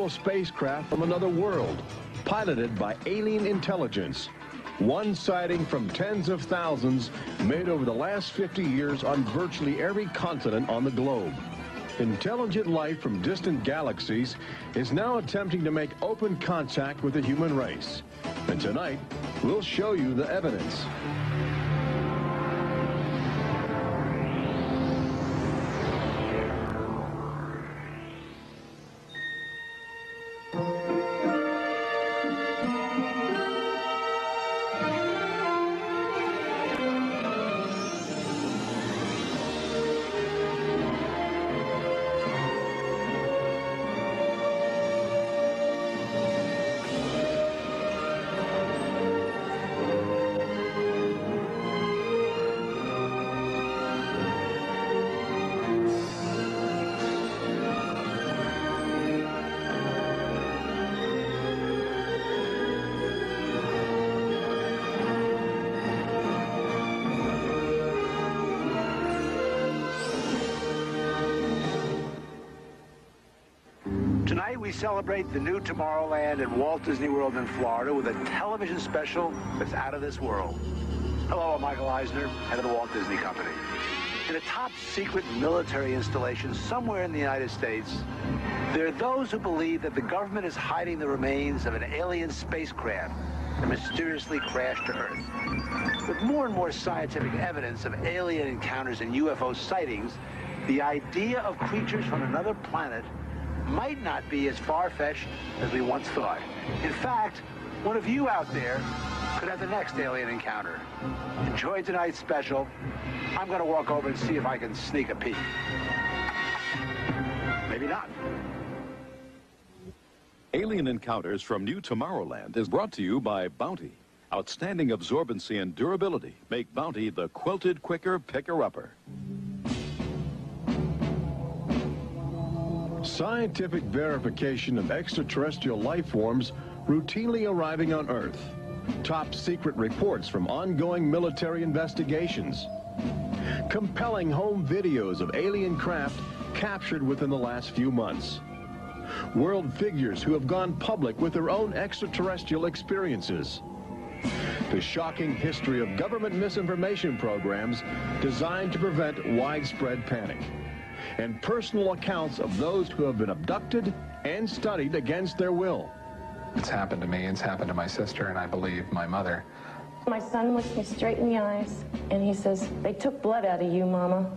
unusual spacecraft from another world, piloted by alien intelligence. One sighting from tens of thousands made over the last 50 years on virtually every continent on the globe. Intelligent life from distant galaxies is now attempting to make open contact with the human race. And tonight, we'll show you the evidence. Tonight we celebrate the new Tomorrowland at Walt Disney World in Florida with a television special that's out of this world. Hello, I'm Michael Eisner, head of the Walt Disney Company. In a top-secret military installation somewhere in the United States, there are those who believe that the government is hiding the remains of an alien spacecraft that mysteriously crashed to Earth. With more and more scientific evidence of alien encounters and UFO sightings, the idea of creatures from another planet might not be as far-fetched as we once thought. In fact, one of you out there could have the next alien encounter. Enjoy tonight's special. I'm going to walk over and see if I can sneak a peek. Maybe not. Alien Encounters from New Tomorrowland is brought to you by Bounty. Outstanding absorbency and durability make Bounty the quilted quicker picker-upper. Scientific verification of extraterrestrial life forms routinely arriving on Earth. Top secret reports from ongoing military investigations. Compelling home videos of alien craft captured within the last few months. World figures who have gone public with their own extraterrestrial experiences. The shocking history of government misinformation programs designed to prevent widespread panic. And personal accounts of those who have been abducted and studied against their will. It's happened to me, it's happened to my sister, and I believe my mother. My son looks me straight in the eyes, and he says, "They took blood out of you, Mama."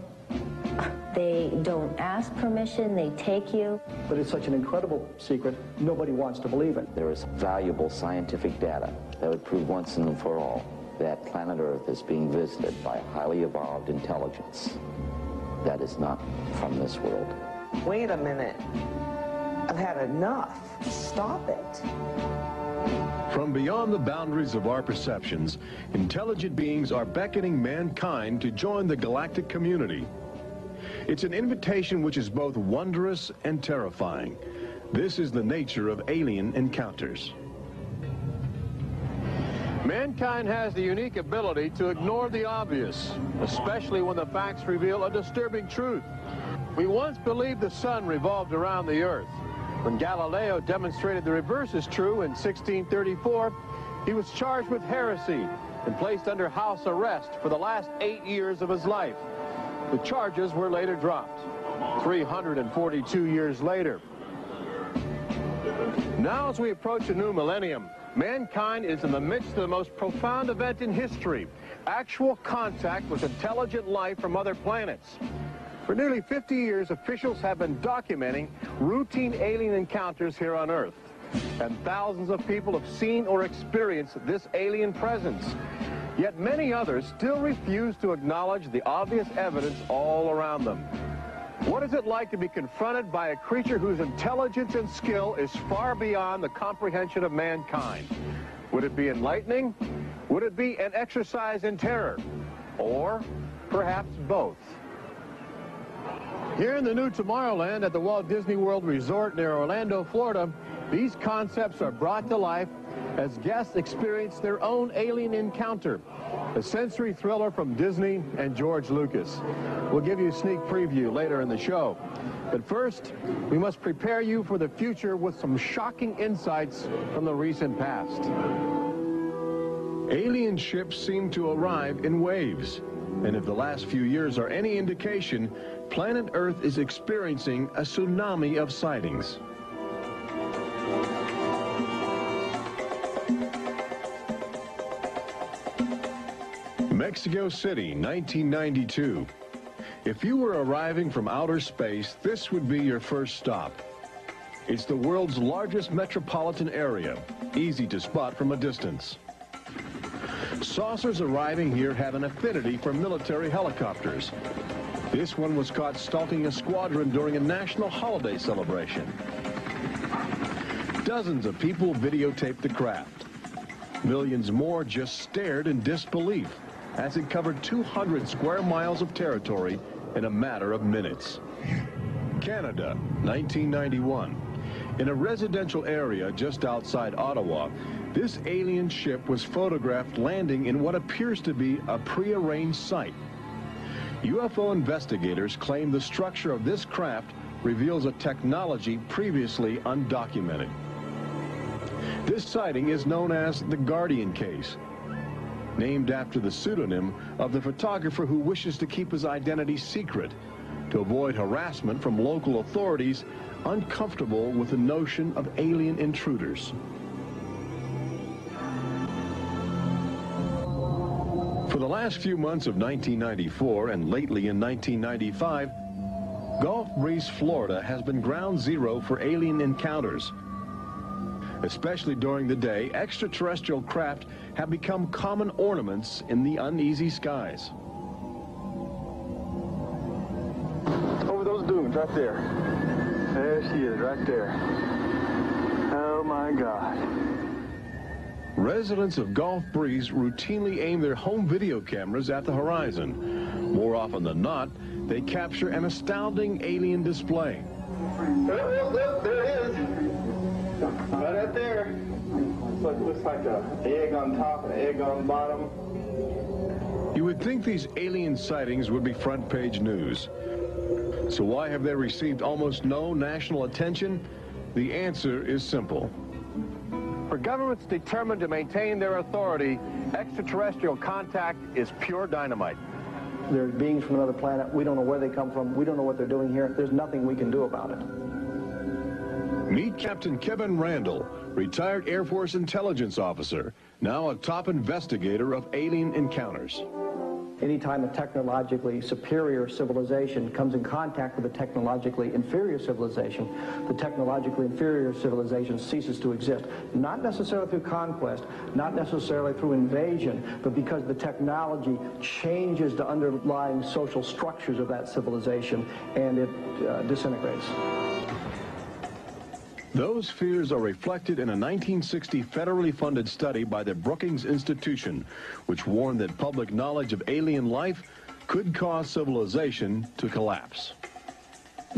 They don't ask permission, they take you. But it's such an incredible secret, nobody wants to believe it. There is valuable scientific data that would prove once and for all that planet Earth is being visited by a highly evolved intelligence that is not from this world. Wait a minute. I've had enough. Stop it. From beyond the boundaries of our perceptions, intelligent beings are beckoning mankind to join the galactic community. It's an invitation which is both wondrous and terrifying. This is the nature of alien encounters. Mankind has the unique ability to ignore the obvious, especially when the facts reveal a disturbing truth. We once believed the sun revolved around the earth. When Galileo demonstrated the reverse is true in 1634, he was charged with heresy and placed under house arrest for the last 8 years of his life. The charges were later dropped, 342 years later. Now, as we approach a new millennium, mankind is in the midst of the most profound event in history, actual contact with intelligent life from other planets. For nearly 50 years, officials have been documenting routine alien encounters here on Earth. And thousands of people have seen or experienced this alien presence. Yet many others still refuse to acknowledge the obvious evidence all around them. What is it like to be confronted by a creature whose intelligence and skill is far beyond the comprehension of mankind? Would it be enlightening? Would it be an exercise in terror? Or perhaps both? Here in the new Tomorrowland at the Walt Disney World Resort near Orlando, Florida, these concepts are brought to life as guests experience their own alien encounter, a sensory thriller from Disney and George Lucas. We'll give you a sneak preview later in the show. But first, we must prepare you for the future with some shocking insights from the recent past. Alien ships seem to arrive in waves. And if the last few years are any indication, planet Earth is experiencing a tsunami of sightings. Mexico City, 1992. If you were arriving from outer space, this would be your first stop. It's the world's largest metropolitan area, easy to spot from a distance. Saucers arriving here have an affinity for military helicopters. This one was caught stalking a squadron during a national holiday celebration. Dozens of people videotaped the craft. Millions more just stared in disbelief as it covered 200 square miles of territory in a matter of minutes. Canada, 1991. In a residential area just outside Ottawa, this alien ship was photographed landing in what appears to be a prearranged site. UFO investigators claim the structure of this craft reveals a technology previously undocumented. This sighting is known as the Guardian Case, named after the pseudonym of the photographer who wishes to keep his identity secret to avoid harassment from local authorities uncomfortable with the notion of alien intruders. For the last few months of 1994 and lately in 1995, Gulf Breeze, Florida has been ground zero for alien encounters. Especially during the day, extraterrestrial craft have become common ornaments in the uneasy skies. Over those dunes right there. There she is, right there. Oh my God. Residents of Gulf Breeze routinely aim their home video cameras at the horizon. More often than not, they capture an astounding alien display. There it is. Right up there. Looks like an egg on top and an egg on bottom. You would think these alien sightings would be front page news. So why have they received almost no national attention? The answer is simple. For governments determined to maintain their authority, extraterrestrial contact is pure dynamite. They're beings from another planet. We don't know where they come from. We don't know what they're doing here. There's nothing we can do about it. Meet Captain Kevin Randall, retired Air Force intelligence officer, now a top investigator of alien encounters. Anytime a technologically superior civilization comes in contact with a technologically inferior civilization, the technologically inferior civilization ceases to exist. Not necessarily through conquest, not necessarily through invasion, but because the technology changes the underlying social structures of that civilization and it disintegrates. Those fears are reflected in a 1960 federally funded study by the Brookings Institution, which warned that public knowledge of alien life could cause civilization to collapse.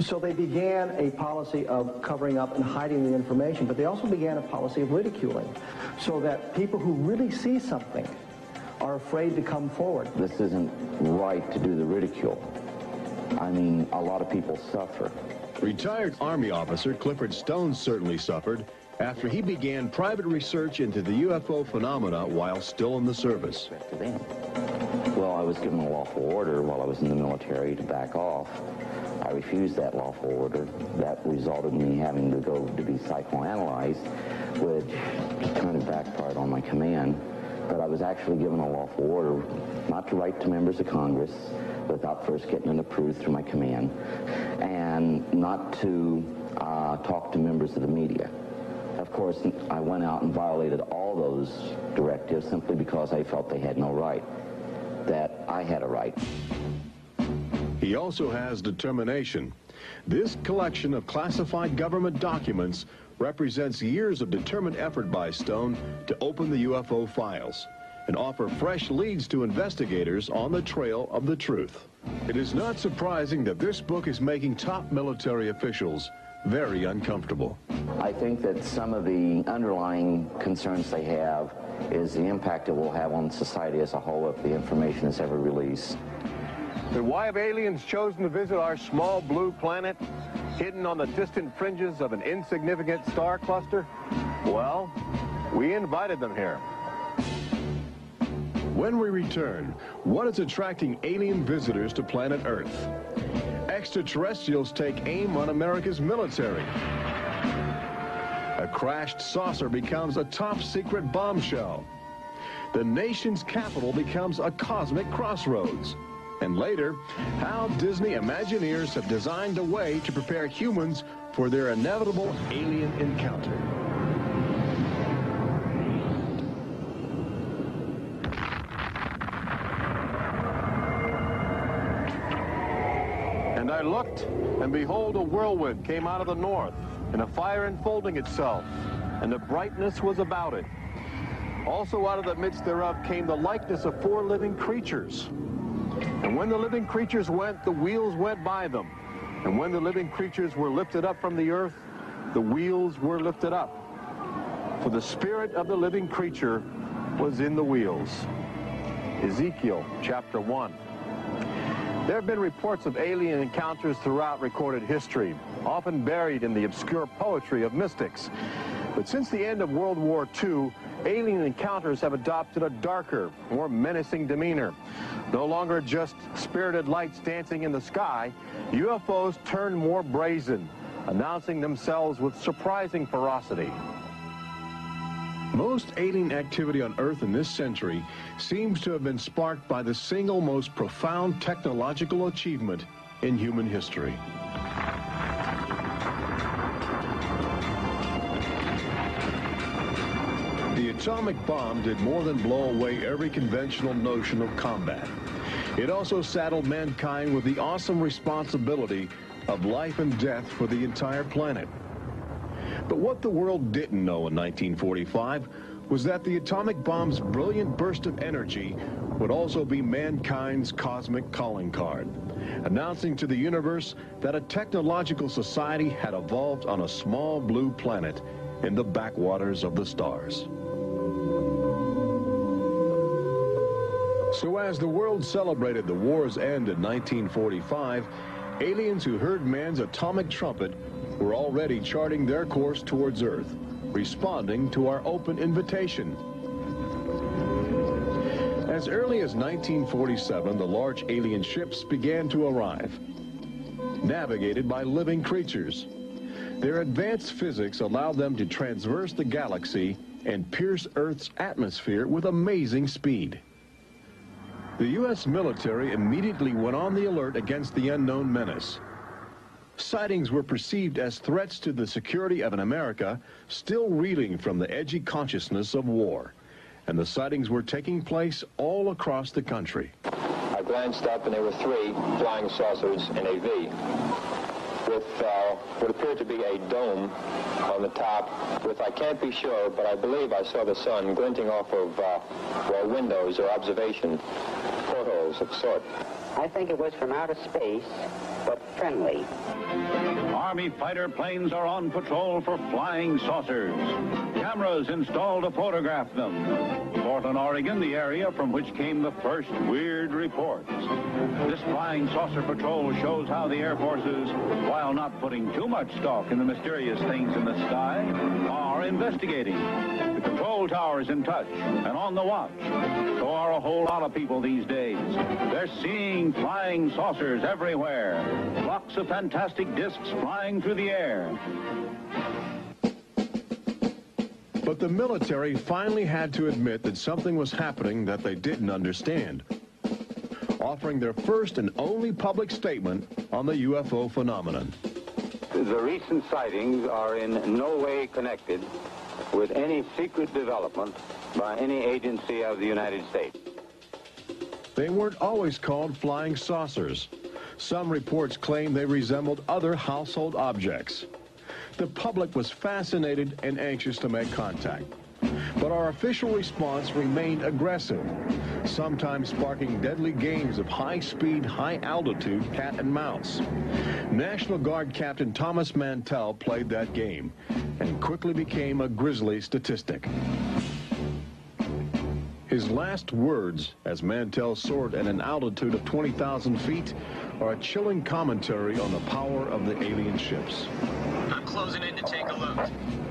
So they began a policy of covering up and hiding the information, but they also began a policy of ridiculing, so that people who really see something are afraid to come forward. This isn't right to do the ridicule. I mean, a lot of people suffer. Retired Army officer Clifford Stone certainly suffered after he began private research into the UFO phenomena while still in the service. Well, I was given a lawful order while I was in the military to back off. I refused that lawful order. That resulted in me having to go to be psychoanalyzed, which kind of backfired on my command. But I was actually given a lawful order not to write to members of Congress without first getting it approved through my command, and not to talk to members of the media. Of course, I went out and violated all those directives simply because I felt they had no right, that I had a right. He also has determination. This collection of classified government documents represents years of determined effort by Stone to open the UFO files and offer fresh leads to investigators on the trail of the truth. It is not surprising that this book is making top military officials very uncomfortable. I think that some of the underlying concerns they have is the impact it will have on society as a whole if the information is ever released. But why have aliens chosen to visit our small blue planet? hidden on the distant fringes of an insignificant star cluster? Well, we invited them here. When we return, what is attracting alien visitors to planet Earth? Extraterrestrials take aim on America's military. A crashed saucer becomes a top-secret bombshell. The nation's capital becomes a cosmic crossroads. And later, how Disney Imagineers have designed a way to prepare humans for their inevitable alien encounter. And I looked, and behold, a whirlwind came out of the north, and a fire enfolding itself, and the brightness was about it. Also out of the midst thereof came the likeness of 4 living creatures. And when the living creatures went, the wheels went by them. And when the living creatures were lifted up from the earth, the wheels were lifted up. For the spirit of the living creature was in the wheels. Ezekiel chapter 1. There have been reports of alien encounters throughout recorded history, often buried in the obscure poetry of mystics. But since the end of World War II, alien encounters have adopted a darker, more menacing demeanor. No longer just spirited lights dancing in the sky, UFOs turn more brazen, announcing themselves with surprising ferocity. Most alien activity on Earth in this century seems to have been sparked by the single most profound technological achievement in human history. The atomic bomb did more than blow away every conventional notion of combat. It also saddled mankind with the awesome responsibility of life and death for the entire planet. But what the world didn't know in 1945 was that the atomic bomb's brilliant burst of energy would also be mankind's cosmic calling card, announcing to the universe that a technological society had evolved on a small blue planet in the backwaters of the stars. So as the world celebrated the war's end in 1945, aliens who heard man's atomic trumpet were already charting their course towards Earth, responding to our open invitation. As early as 1947, the large alien ships began to arrive, navigated by living creatures. Their advanced physics allowed them to traverse the galaxy and pierce Earth's atmosphere with amazing speed. The U.S. military immediately went on the alert against the unknown menace. Sightings were perceived as threats to the security of an America still reeling from the edgy consciousness of war. And the sightings were taking place all across the country. I glanced up and there were 3 flying saucers in a V with what appeared to be a dome on the top with, I can't be sure, but I believe I saw the sun glinting off of windows or observation portholes of sort. I think it was from outer space, but friendly. Army fighter planes are on patrol for flying saucers. Cameras installed to photograph them. Portland, Oregon, the area from which came the first weird reports. This flying saucer patrol shows how the Air Forces, while not putting too much stock in the mysterious things in the sky, are investigating. The control tower's in touch and on the watch. So are a whole lot of people these days. They're seeing flying saucers everywhere. Flocks of fantastic discs flying through the air. But the military finally had to admit that something was happening that they didn't understand, offering their first and only public statement on the UFO phenomenon. The recent sightings are in no way connected with any secret development by any agency of the United States. They weren't always called flying saucers. Some reports claim they resembled other household objects. The public was fascinated and anxious to make contact. But our official response remained aggressive, sometimes sparking deadly games of high-speed, high-altitude cat and mouse. National Guard Captain Thomas Mantell played that game and quickly became a grisly statistic. His His last words, as Mantell soared at an altitude of 20,000 feet, are a chilling commentary on the power of the alien ships. I'm closing in to take a look.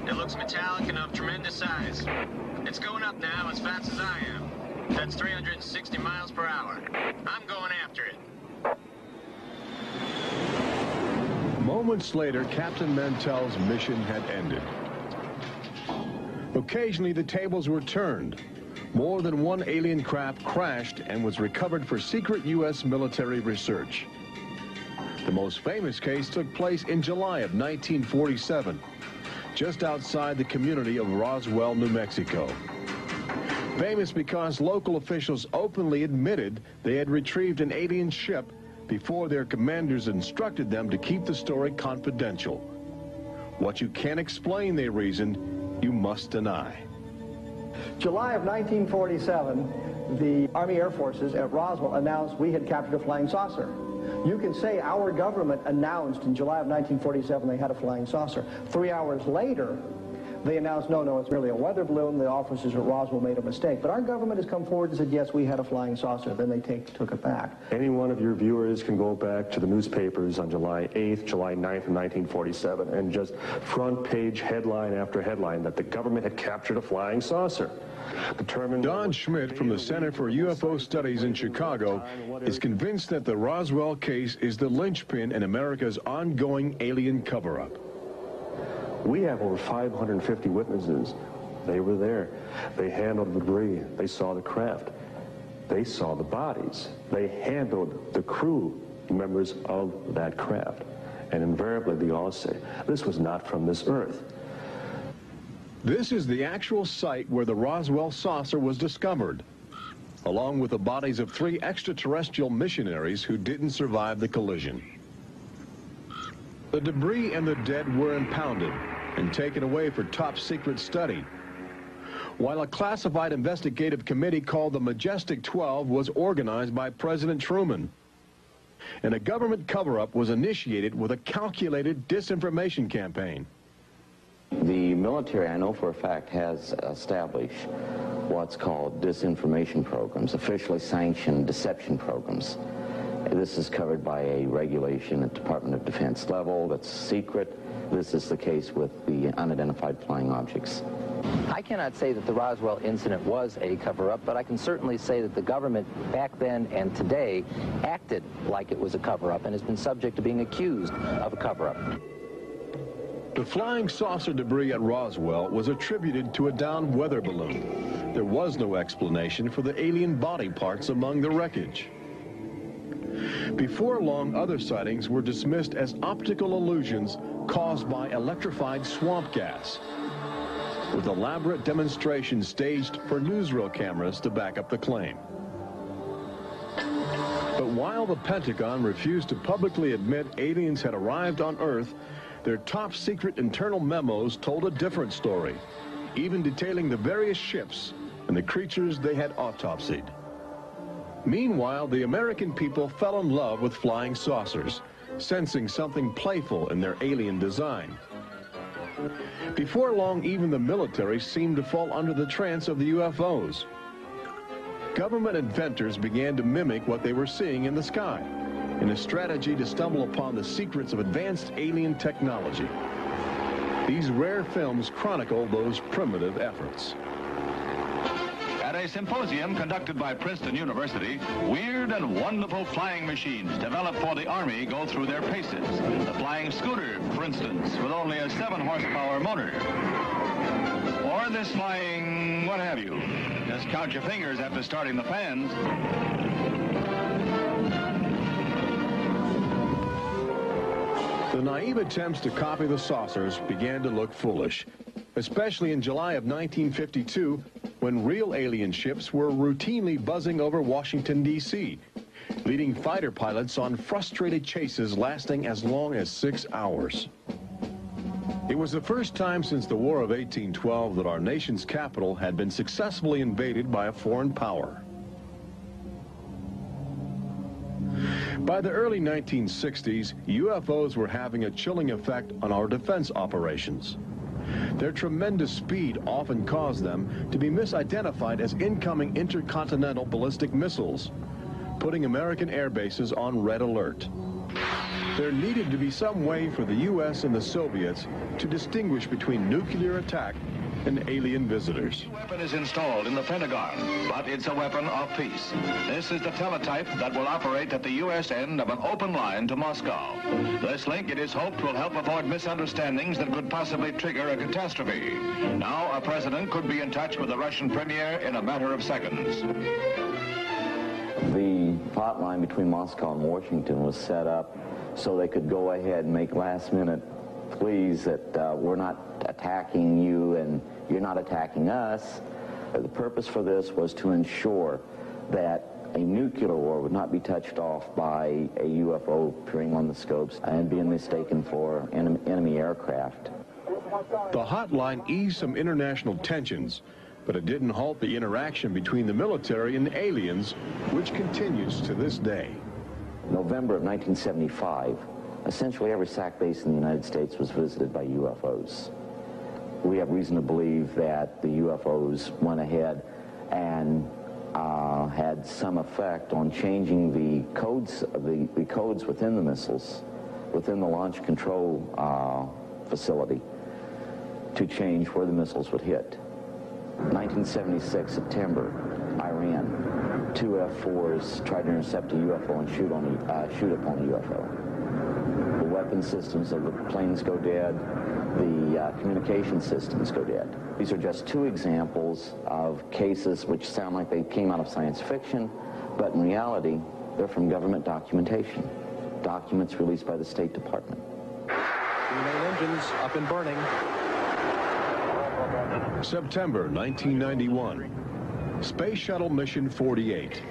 It looks metallic and of tremendous size. It's going up now as fast as I am. That's 360 miles per hour. I'm going after it. Moments later, Captain Mantell's mission had ended. Occasionally, the tables were turned. More than one alien craft crashed and was recovered for secret U.S. military research. The most famous case took place in July of 1947, just outside the community of Roswell, New Mexico. Famous because local officials openly admitted they had retrieved an alien ship before their commanders instructed them to keep the story confidential. What you can't explain, they reasoned, you must deny. July of 1947, the Army Air Forces at Roswell announced we had captured a flying saucer. You can say our government announced in July of 1947 they had a flying saucer. 3 hours later, they announced, no, it's merely a weather balloon. The officers at Roswell made a mistake. But our government has come forward and said, yes, we had a flying saucer. Then they took it back. Any one of your viewers can go back to the newspapers on July 8th, July 9th of 1947, and just front page headline after headline that the government had captured a flying saucer. Don Schmidt from the Center for UFO Studies in Chicago is convinced that the Roswell case is the linchpin in America's ongoing alien cover-up. We have over 550 witnesses. They were there. They handled the debris. They saw the craft. They saw the bodies. They handled the crew members of that craft. And invariably, they all say, this was not from this earth. This is the actual site where the Roswell saucer was discovered, along with the bodies of 3 extraterrestrial missionaries who didn't survive the collision. The debris and the dead were impounded and taken away for top-secret study, while a classified investigative committee called the Majestic 12 was organized by President Truman. And a government cover-up was initiated with a calculated disinformation campaign. The military, I know for a fact, has established what's called disinformation programs, officially sanctioned deception programs. This is covered by a regulation at Department of Defense level that's secret. This is the case with the unidentified flying objects. I cannot say that the Roswell incident was a cover-up, but I can certainly say that the government back then and today acted like it was a cover-up and has been subject to being accused of a cover-up. The flying saucer debris at Roswell was attributed to a downed weather balloon. There was no explanation for the alien body parts among the wreckage. Before long, other sightings were dismissed as optical illusions caused by electrified swamp gas, with elaborate demonstrations staged for newsreel cameras to back up the claim. But while the Pentagon refused to publicly admit aliens had arrived on Earth, their top-secret internal memos told a different story, even detailing the various ships and the creatures they had autopsied. Meanwhile, the American people fell in love with flying saucers, sensing something playful in their alien design. Before long, even the military seemed to fall under the trance of the UFOs. Government inventors began to mimic what they were seeing in the sky, in a strategy to stumble upon the secrets of advanced alien technology. These rare films chronicle those primitive efforts. At a symposium conducted by Princeton University, weird and wonderful flying machines developed for the Army go through their paces. The flying scooter, for instance, with only a 7-horsepower motor. Or this flying what have you. Just count your fingers after starting the fans. The naive attempts to copy the saucers began to look foolish, especially in July of 1952, when real alien ships were routinely buzzing over Washington, D.C., leading fighter pilots on frustrated chases lasting as long as 6 hours. It was the first time since the War of 1812 that our nation's capital had been successfully invaded by a foreign power. By the early 1960s, UFOs were having a chilling effect on our defense operations. Their tremendous speed often caused them to be misidentified as incoming intercontinental ballistic missiles, putting American air bases on red alert. There needed to be some way for the U.S. and the Soviets to distinguish between nuclear attack and alien visitors. The weapon is installed in the Pentagon, but it's a weapon of peace. This is the teletype that will operate at the U.S. end of an open line to Moscow. This link, it is hoped, will help avoid misunderstandings that could possibly trigger a catastrophe. Now, a president could be in touch with the Russian premier in a matter of seconds. The hotline between Moscow and Washington was set up so they could go ahead and make last-minute pleas that we're not attacking you and you're not attacking us. The purpose for this was to ensure that a nuclear war would not be touched off by a UFO appearing on the scopes and being mistaken for enemy aircraft. The hotline eased some international tensions, but it didn't halt the interaction between the military and the aliens, which continues to this day. November of 1975, essentially every SAC base in the United States was visited by UFOs. We have reason to believe that the UFOs went ahead and had some effect on changing the codes within the missiles, within the launch control facility, to change where the missiles would hit. 1976, September, Iran, 2 F-4s tried to intercept a UFO and shoot upon a UFO. The weapon systems of the planes go dead. The communication systems go dead. These are just two examples of cases which sound like they came out of science fiction, but in reality, they're from government documentation. Documents released by the State Department. The main engines up and burning. September 1991, Space Shuttle Mission 48.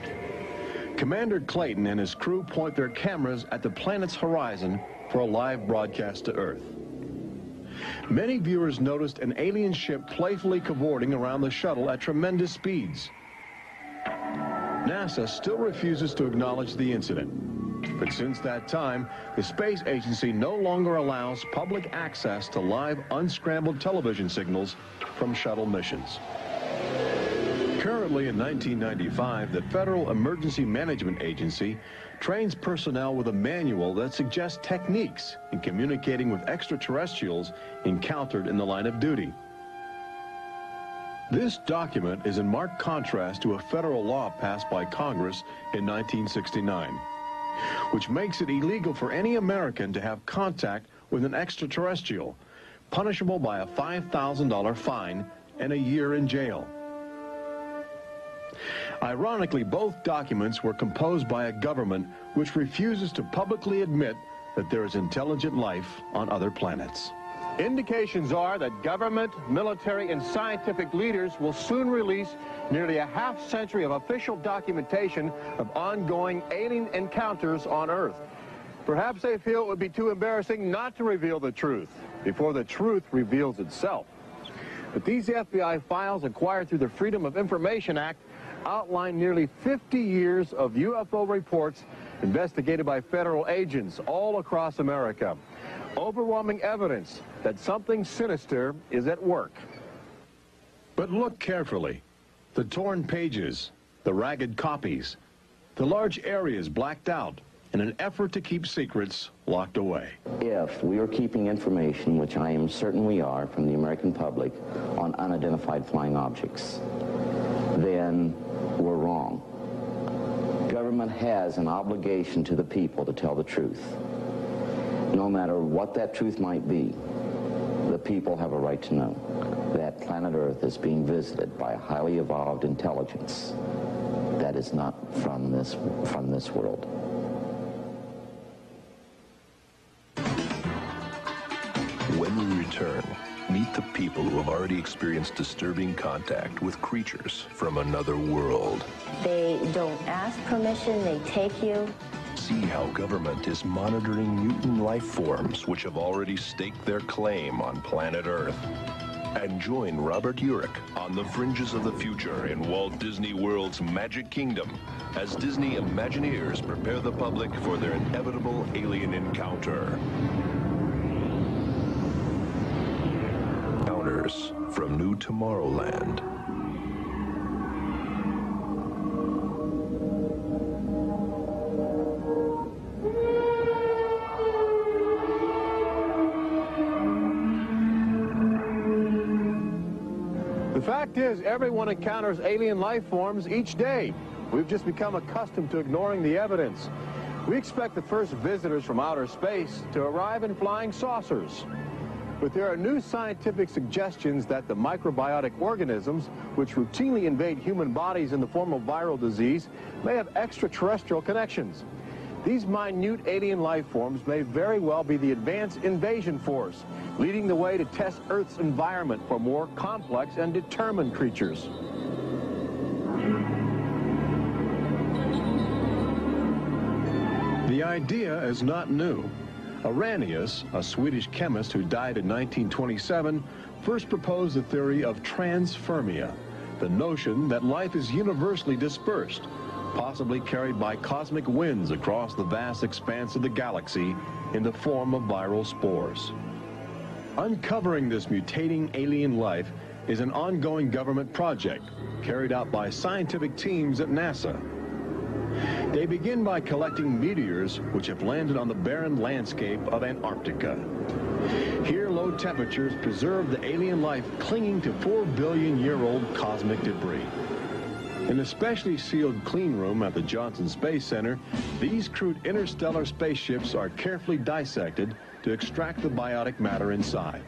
Commander Clayton and his crew point their cameras at the planet's horizon for a live broadcast to Earth. Many viewers noticed an alien ship playfully cavorting around the shuttle at tremendous speeds. NASA still refuses to acknowledge the incident. But since that time, the space agency no longer allows public access to live unscrambled television signals from shuttle missions. Currently in 1995, the Federal Emergency Management Agency trains personnel with a manual that suggests techniques in communicating with extraterrestrials encountered in the line of duty. This document is in marked contrast to a federal law passed by Congress in 1969, which makes it illegal for any American to have contact with an extraterrestrial, punishable by a $5,000 fine and a year in jail. Ironically, both documents were composed by a government which refuses to publicly admit that there is intelligent life on other planets. Indications are that government, military, and scientific leaders will soon release nearly a half-century of official documentation of ongoing alien encounters on Earth. Perhaps they feel it would be too embarrassing not to reveal the truth before the truth reveals itself. But these FBI files acquired through the Freedom of Information Act outline nearly 50 years of UFO reports investigated by federal agents all across America. Overwhelming evidence that something sinister is at work. But look carefully. The torn pages, the ragged copies, the large areas blacked out in an effort to keep secrets locked away. If we are keeping information, which I am certain we are, from the American public on unidentified flying objects, then we're wrong. Government has an obligation to the people to tell the truth. No matter what that truth might be, the people have a right to know that planet Earth is being visited by a highly evolved intelligence that is not from this world. When we return, meet the people who have already experienced disturbing contact with creatures from another world. They don't ask permission, they take you. See how government is monitoring mutant life forms which have already staked their claim on planet Earth. And join Robert Urich on the fringes of the future in Walt Disney World's Magic Kingdom as Disney Imagineers prepare the public for their inevitable alien encounter. universe from New Tomorrowland. The fact is, everyone encounters alien life forms each day. We've just become accustomed to ignoring the evidence. We expect the first visitors from outer space to arrive in flying saucers. But there are new scientific suggestions that the microbiotic organisms, which routinely invade human bodies in the form of viral disease, may have extraterrestrial connections. These minute alien life forms may very well be the advanced invasion force, leading the way to test Earth's environment for more complex and determined creatures. The idea is not new. Arrhenius, a Swedish chemist who died in 1927, first proposed the theory of transfermia, the notion that life is universally dispersed, possibly carried by cosmic winds across the vast expanse of the galaxy in the form of viral spores. Uncovering this mutating alien life is an ongoing government project carried out by scientific teams at NASA. They begin by collecting meteors which have landed on the barren landscape of Antarctica. Here, low temperatures preserve the alien life clinging to 4 billion-year-old cosmic debris. In a specially sealed clean room at the Johnson Space Center, these crude interstellar spaceships are carefully dissected to extract the biotic matter inside.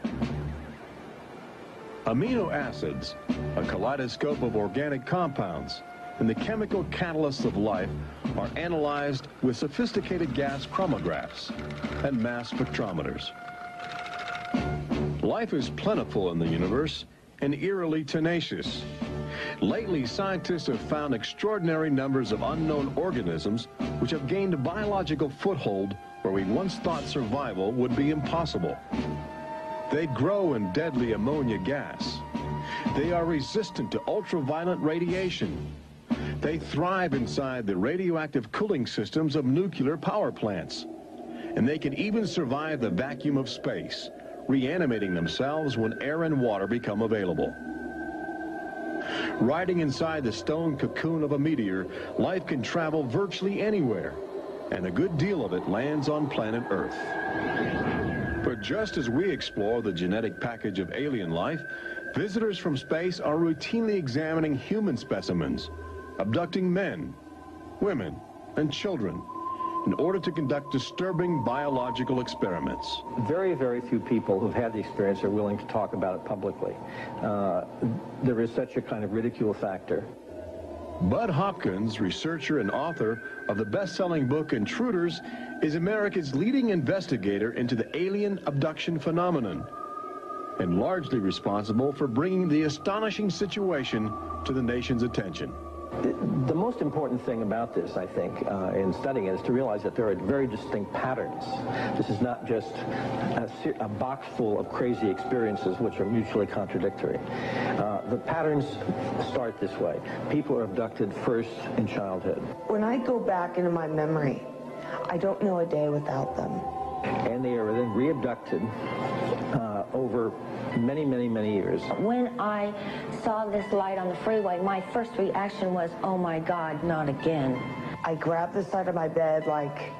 Amino acids, a kaleidoscope of organic compounds, and the chemical catalysts of life are analyzed with sophisticated gas chromographs and mass spectrometers. Life is plentiful in the universe and eerily tenacious. Lately, scientists have found extraordinary numbers of unknown organisms which have gained a biological foothold where we once thought survival would be impossible. They grow in deadly ammonia gas. They are resistant to ultraviolet radiation. They thrive inside the radioactive cooling systems of nuclear power plants. And they can even survive the vacuum of space, reanimating themselves when air and water become available. Riding inside the stone cocoon of a meteor, life can travel virtually anywhere, and a good deal of it lands on planet Earth. But just as we explore the genetic package of alien life, visitors from space are routinely examining human specimens, abducting men, women, and children in order to conduct disturbing biological experiments. Very, very few people who've had the experience are willing to talk about it publicly. There is such a kind of ridicule factor. Bud Hopkins, researcher and author of the best-selling book Intruders, is America's leading investigator into the alien abduction phenomenon, and largely responsible for bringing the astonishing situation to the nation's attention. The most important thing about this, I think, in studying it, is to realize that there are very distinct patterns. This is not just a box full of crazy experiences which are mutually contradictory. The patterns start this way. People are abducted first in childhood. When I go back into my memory, I don't know a day without them. And they are then re-abducted over many, many, many years. When I saw this light on the freeway, my first reaction was, oh my God, not again. I grabbed the side of my bed like,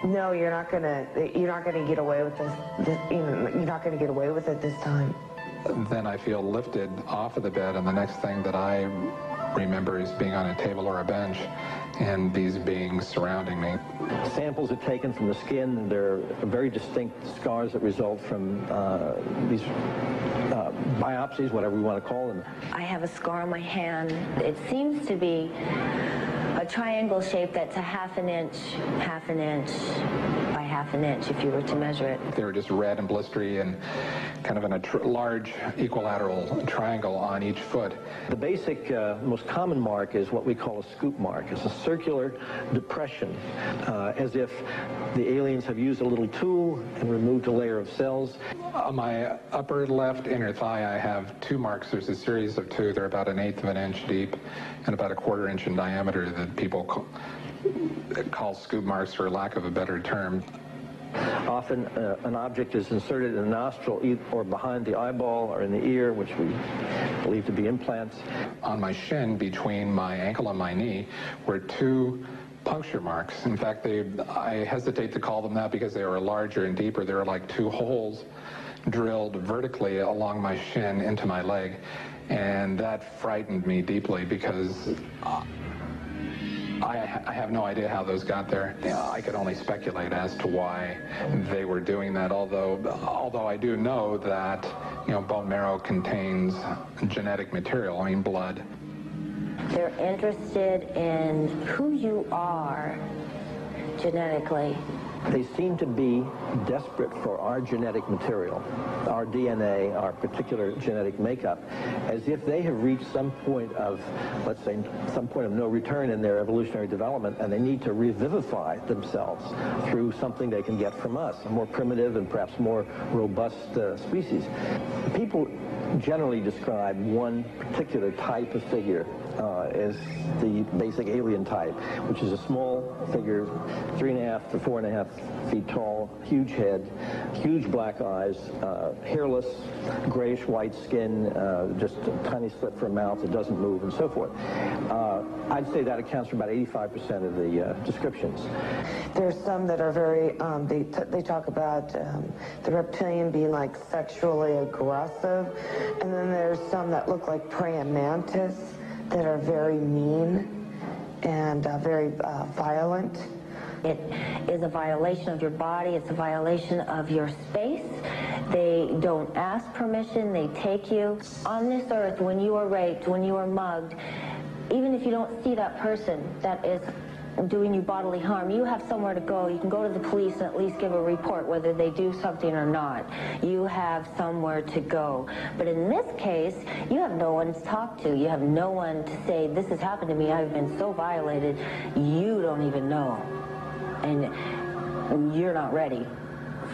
no, you're not gonna get away with this. You're not gonna get away with it this time. Then I feel lifted off of the bed, and the next thing that I remember is being on a table or a bench and these beings surrounding me. Samples are taken from the skin, and there are very distinct scars that result from these biopsies, whatever we want to call them. I have a scar on my hand. It seems to be a triangle shape that's a half an inch by half an inch if you were to measure it. They were just red and blistery and kind of in a large equilateral triangle on each foot. The basic, most common mark is what we call a scoop mark. It's a circular depression, as if the aliens have used a little tool and removed a layer of cells. On my upper left inner thigh, I have two marks. There's a series of two. They're about 1/8 of an inch deep and about 1/4 inch in diameter that people call scoop marks, for lack of a better term. Often an object is inserted in the nostril or behind the eyeball or in the ear, which we believe to be implants. On my shin, between my ankle and my knee, were 2 puncture marks. In fact, I hesitate to call them that because they were larger and deeper. They were like 2 holes drilled vertically along my shin into my leg. And that frightened me deeply because I have no idea how those got there. I could only speculate as to why they were doing that, although I do know that, bone marrow contains genetic material, blood. They're interested in who you are genetically. They seem to be desperate for our genetic material, our DNA, our particular genetic makeup, as if they have reached some point of, let's say, some point of no return in their evolutionary development, and they need to revivify themselves through something they can get from us, a more primitive and perhaps more robust species. People generally describe one particular type of figure as the basic alien type, which is a small figure, 3.5 to 4.5 feet tall, huge head, huge black eyes, hairless, grayish-white skin, just a tiny slit for a mouth that doesn't move, and so forth. I'd say that accounts for about 85% of the descriptions. There's some that are very, they talk about the reptilian being like sexually aggressive, and then there's some that look like praying mantis that are very mean and very violent. It is a violation of your body. It's a violation of your space. They don't ask permission. They take you. On this earth, when you are raped, when you are mugged, even if you don't see that person that is doing you bodily harm, you have somewhere to go. You can go to the police and at least give a report whether they do something or not. You have somewhere to go. But in this case, you have no one to talk to. You have no one to say, this has happened to me. I've been so violated. You don't even know. And you're not ready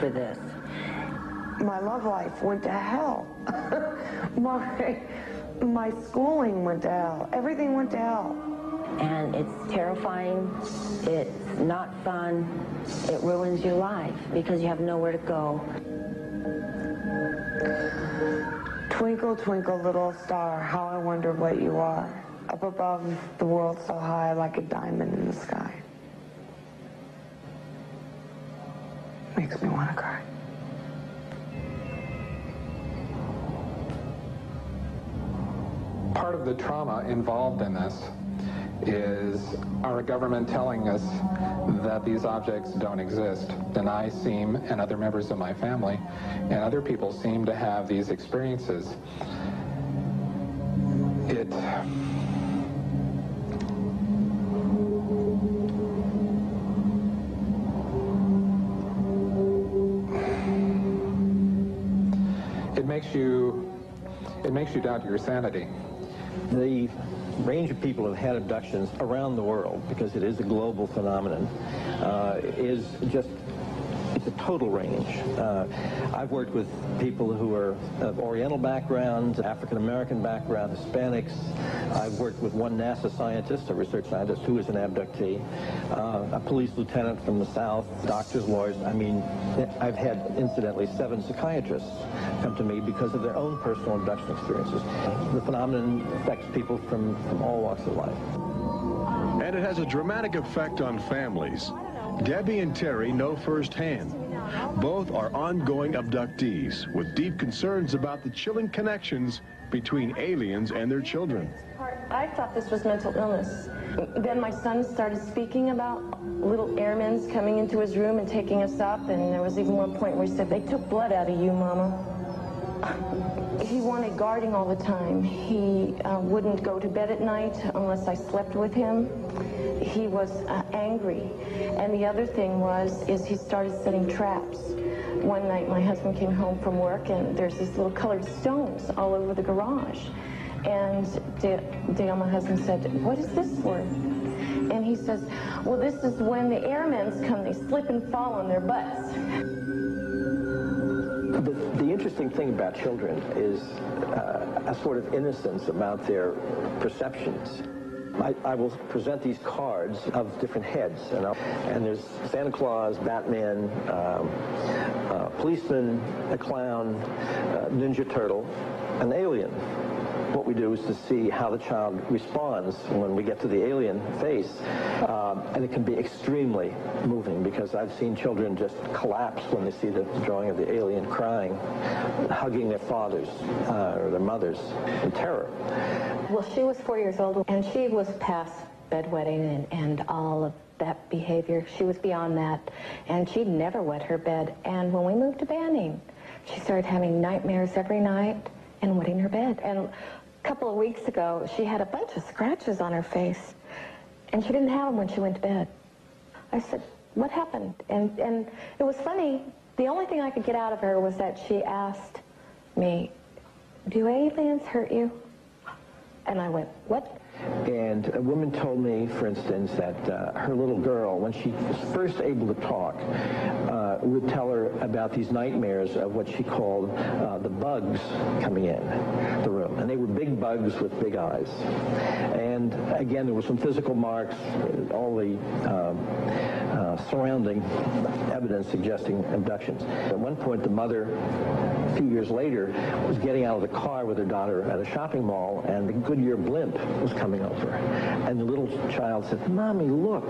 for this. My love life went to hell. My schooling went to hell. Everything went to hell. And it's terrifying, it's not fun, it ruins your life because you have nowhere to go. Twinkle, twinkle, little star, how I wonder what you are. Up above the world so high like a diamond in the sky. Makes me want to cry. Part of the trauma involved in this is our government telling us that these objects don't exist. And I seem, and other members of my family, and other people seem to have these experiences. It makes you doubt your sanity. The range of people who have had abductions around the world, because it is a global phenomenon, is just, it's a total range. I've worked with people who are of Oriental backgrounds, African-American background, Hispanics. I've worked with one NASA scientist, a research scientist, who is an abductee, a police lieutenant from the South, doctors, lawyers. I mean, I've had, incidentally, 7 psychiatrists come to me because of their own personal abduction experiences. The phenomenon affects people from all walks of life. And it has a dramatic effect on families. Debbie and Terry know firsthand. Both are ongoing abductees with deep concerns about the chilling connections between aliens and their children. I thought this was mental illness. Then my son started speaking about little airmen coming into his room and taking us up, and there was even one point where he said, "They took blood out of you, Mama." He wanted guarding all the time. He wouldn't go to bed at night unless I slept with him. He was angry. And the other thing is he started setting traps. One night my husband came home from work and there's these little colored stones all over the garage. And Dale, my husband, said, "What is this for?" And he says, "Well, this is when the airmen come, they slip and fall on their butts." The interesting thing about children is a sort of innocence about their perceptions. I will present these cards of different heads, and there's Santa Claus, Batman, policeman, a clown, Ninja Turtle, an alien. What we do is to see how the child responds when we get to the alien face, and it can be extremely moving, because I've seen children just collapse when they see the drawing of the alien, crying, hugging their fathers or their mothers in terror. Well, she was 4 years old, and she was past bedwetting and all of that behavior. She was beyond that, and she'd never wet her bed. And when we moved to Banning, she started having nightmares every night and wetting her bed. And a couple of weeks ago, she had a bunch of scratches on her face, and she didn't have them when she went to bed. I said, what happened? And it was funny. The only thing I could get out of her was that she asked me, do aliens hurt you? And I went, what? And a woman told me, for instance, that her little girl, when she was first able to talk, would tell her about these nightmares of what she called the bugs coming in the room. And they were big bugs with big eyes. And again, there were some physical marks, all the surrounding evidence suggesting abductions. At one point, the mother, a few years later, was getting out of the car with her daughter at a shopping mall, and the Goodyear blimp was coming over. And the little child said, Mommy, look,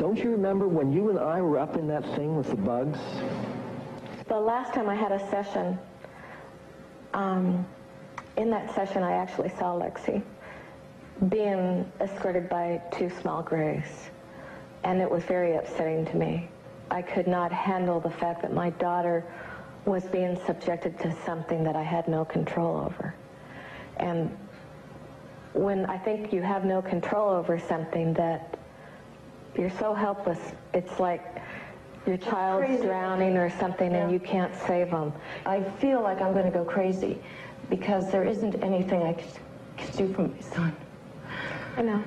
don't you remember when you and I were up in that thing with the bugs? The last time I had a session, in that session I actually saw Lexi being escorted by two small grays. And it was very upsetting to me. I could not handle the fact that my daughter was being subjected to something that I had no control over. And when I think you have no control over something, that you're so helpless, it's like your child's drowning or something, and you can't save them. I feel like I'm going to go crazy because there isn't anything I can do for my son. I know.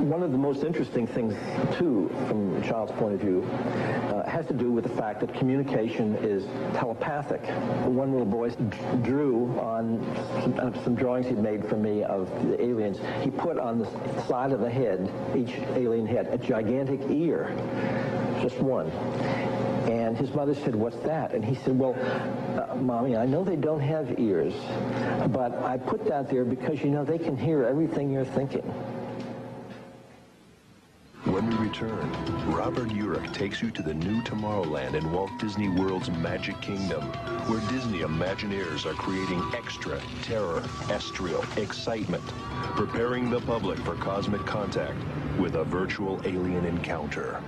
One of the most interesting things, too, from a child's point of view, has to do with the fact that communication is telepathic. One little boy drew on some drawings he'd made for me of the aliens. He put on the side of the head, each alien head, a gigantic ear, just one. And his mother said, what's that? And he said, well, Mommy, I know they don't have ears, but I put that there because, you know, they can hear everything you're thinking. When we return, Robert Urich takes you to the new Tomorrowland in Walt Disney World's Magic Kingdom, where Disney Imagineers are creating extraterrestrial excitement, preparing the public for cosmic contact with a virtual alien encounter.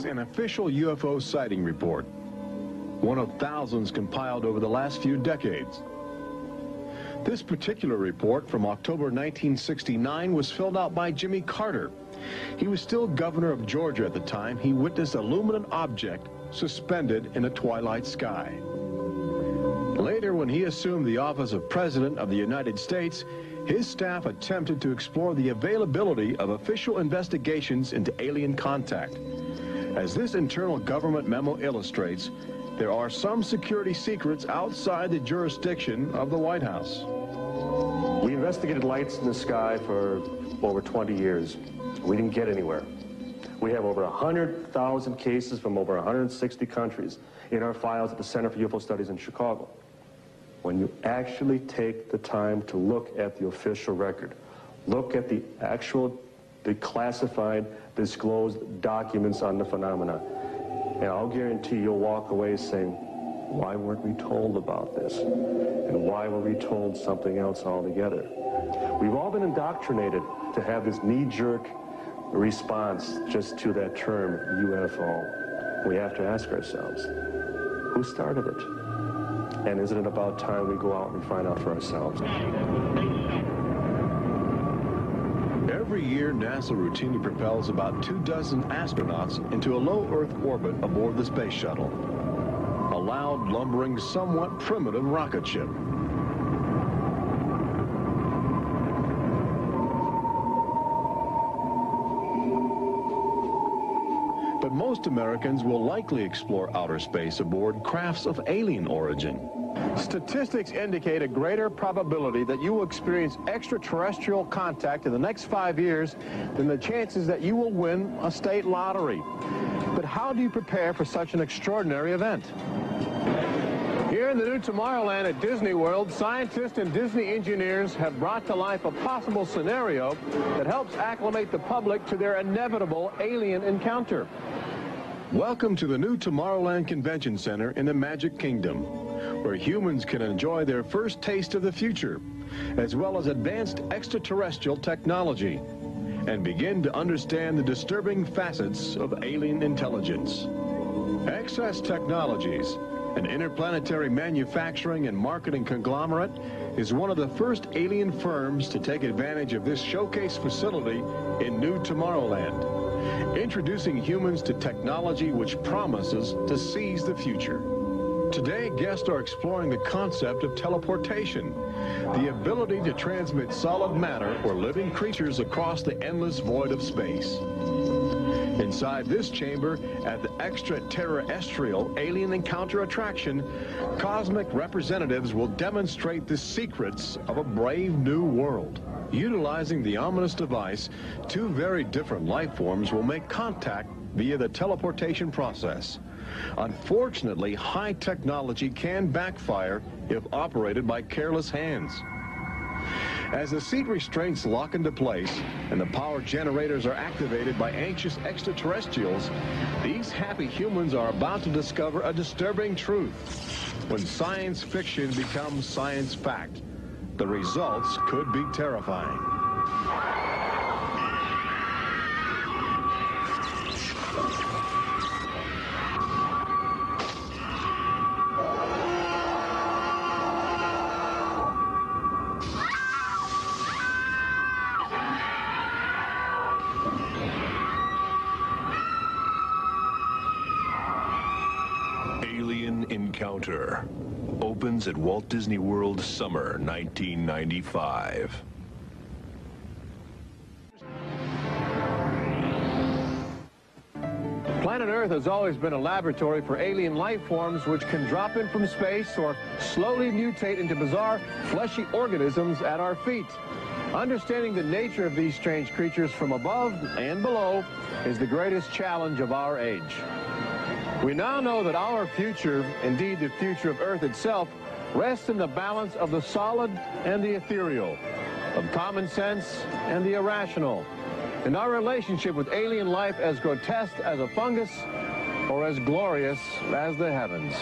An official UFO sighting report, one of thousands compiled over the last few decades. This particular report from October 1969 was filled out by Jimmy Carter. He was still governor of Georgia at the time. He witnessed a luminant object suspended in a twilight sky. Later, when he assumed the office of President of the United States, his staff attempted to explore the availability of official investigations into alien contact. As this internal government memo illustrates, there are some security secrets outside the jurisdiction of the White House. We investigated lights in the sky for over 20 years. We didn't get anywhere. We have over 100,000 cases from over 160 countries in our files at the Center for UFO Studies in Chicago. When you actually take the time to look at the official record, look at the actual classified, disclosed documents on the phenomena, and I'll guarantee you'll walk away saying, why weren't we told about this? And why were we told something else altogether? We've all been indoctrinated to have this knee-jerk response just to that term, UFO. We have to ask ourselves, who started it? And isn't it about time we go out and find out for ourselves? Every year, NASA routinely propels about 24 astronauts into a low Earth orbit aboard the space shuttle. A loud, lumbering, somewhat primitive rocket ship. But most most Americans will likely explore outer space aboard crafts of alien origin. Statistics indicate a greater probability that you will experience extraterrestrial contact in the next 5 years than the chances that you will win a state lottery. But how do you prepare for such an extraordinary event? Here in the new Tomorrowland at Disney World, scientists and Disney engineers have brought to life a possible scenario that helps acclimate the public to their inevitable alien encounter. Welcome to the new Tomorrowland Convention Center in the Magic Kingdom, where humans can enjoy their first taste of the future, as well as advanced extraterrestrial technology, and begin to understand the disturbing facets of alien intelligence. Access Technologies, an interplanetary manufacturing and marketing conglomerate, is one of the first alien firms to take advantage of this showcase facility in New Tomorrowland, introducing humans to technology which promises to seize the future. Today, guests are exploring the concept of teleportation, the ability to transmit solid matter or living creatures across the endless void of space. Inside this chamber, at the extraterrestrial alien encounter attraction, cosmic representatives will demonstrate the secrets of a brave new world. Utilizing the ominous device, two very different life forms will make contact via the teleportation process. Unfortunately, high technology can backfire if operated by careless hands. As the seat restraints lock into place and the power generators are activated by anxious extraterrestrials, these happy humans are about to discover a disturbing truth. When science fiction becomes science fact, the results could be terrifying. Encounter opens at Walt Disney World summer 1995. Planet Earth has always been a laboratory for alien life forms which can drop in from space or slowly mutate into bizarre fleshy organisms at our feet. Understanding the nature of these strange creatures from above and below is the greatest challenge of our age. We now know that our future, indeed the future of Earth itself, rests in the balance of the solid and the ethereal, of common sense and the irrational, and our relationship with alien life as grotesque as a fungus or as glorious as the heavens.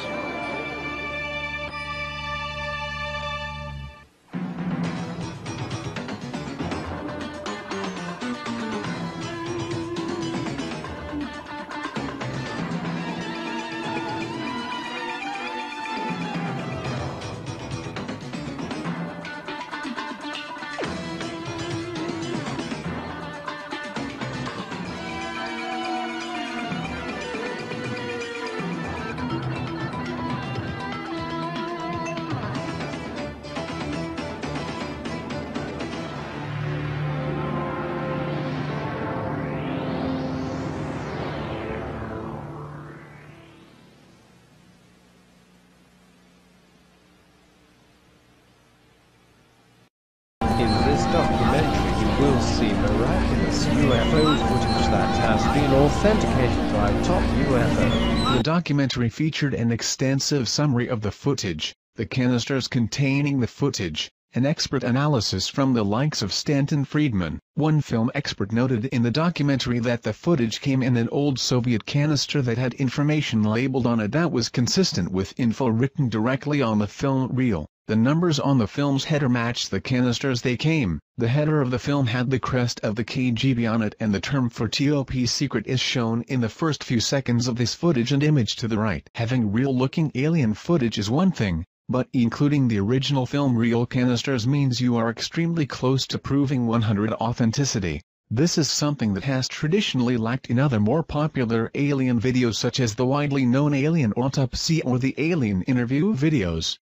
In this documentary you will see miraculous UFO footage that has been authenticated by Top UFO. The documentary featured an extensive summary of the footage, the canisters containing the footage, an expert analysis from the likes of Stanton Friedman. One film expert noted in the documentary that the footage came in an old Soviet canister that had information labeled on it that was consistent with info written directly on the film reel. The numbers on the film's header matched the canisters they came. The header of the film had the crest of the KGB on it, and the term for top secret is shown in the first few seconds of this footage and image to the right. Having real-looking alien footage is one thing, but including the original film reel canisters means you are extremely close to proving 100% authenticity. This is something that has traditionally lacked in other more popular alien videos such as the widely known Alien Autopsy or the Alien Interview videos.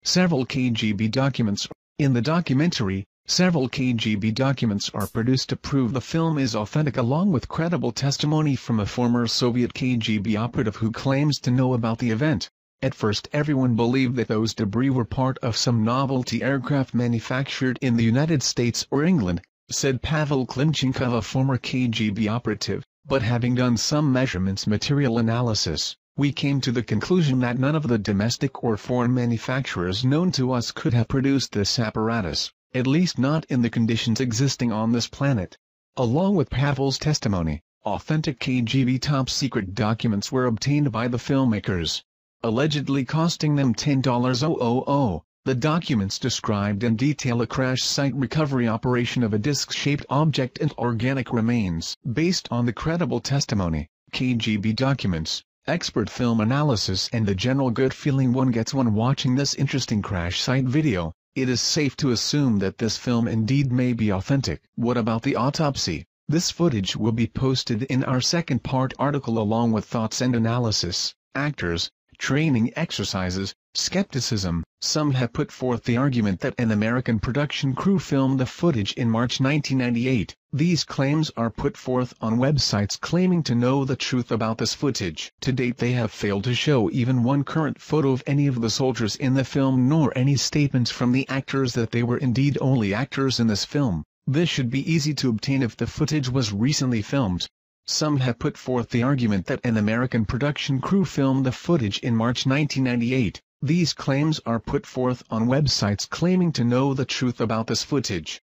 Several KGB documents. In the documentary, Several KGB documents are produced to prove the film is authentic, along with credible testimony from a former Soviet KGB operative who claims to know about the event. At first everyone believed that those debris were part of some novelty aircraft manufactured in the United States or England, said Pavel Klimchenkov, a former KGB operative, but having done some measurements material analysis, we came to the conclusion that none of the domestic or foreign manufacturers known to us could have produced this apparatus, at least not in the conditions existing on this planet. Along with Pavel's testimony, authentic KGB top-secret documents were obtained by the filmmakers, allegedly costing them $10,000. The documents described in detail a crash site recovery operation of a disc-shaped object and organic remains. Based on the credible testimony, KGB documents, expert film analysis and the general good feeling one gets when watching this interesting crash site video, it is safe to assume that this film indeed may be authentic. What about the autopsy? This footage will be posted in our second part article along with thoughts and analysis, actors, training exercises, skepticism. Some have put forth the argument that an American production crew filmed the footage in March 1998. These claims are put forth on websites claiming to know the truth about this footage. To date they have failed to show even one current photo of any of the soldiers in the film, nor any statements from the actors that they were indeed only actors in this film. This should be easy to obtain if the footage was recently filmed. Some have put forth the argument that an American production crew filmed the footage in March 1998. These claims are put forth on websites claiming to know the truth about this footage.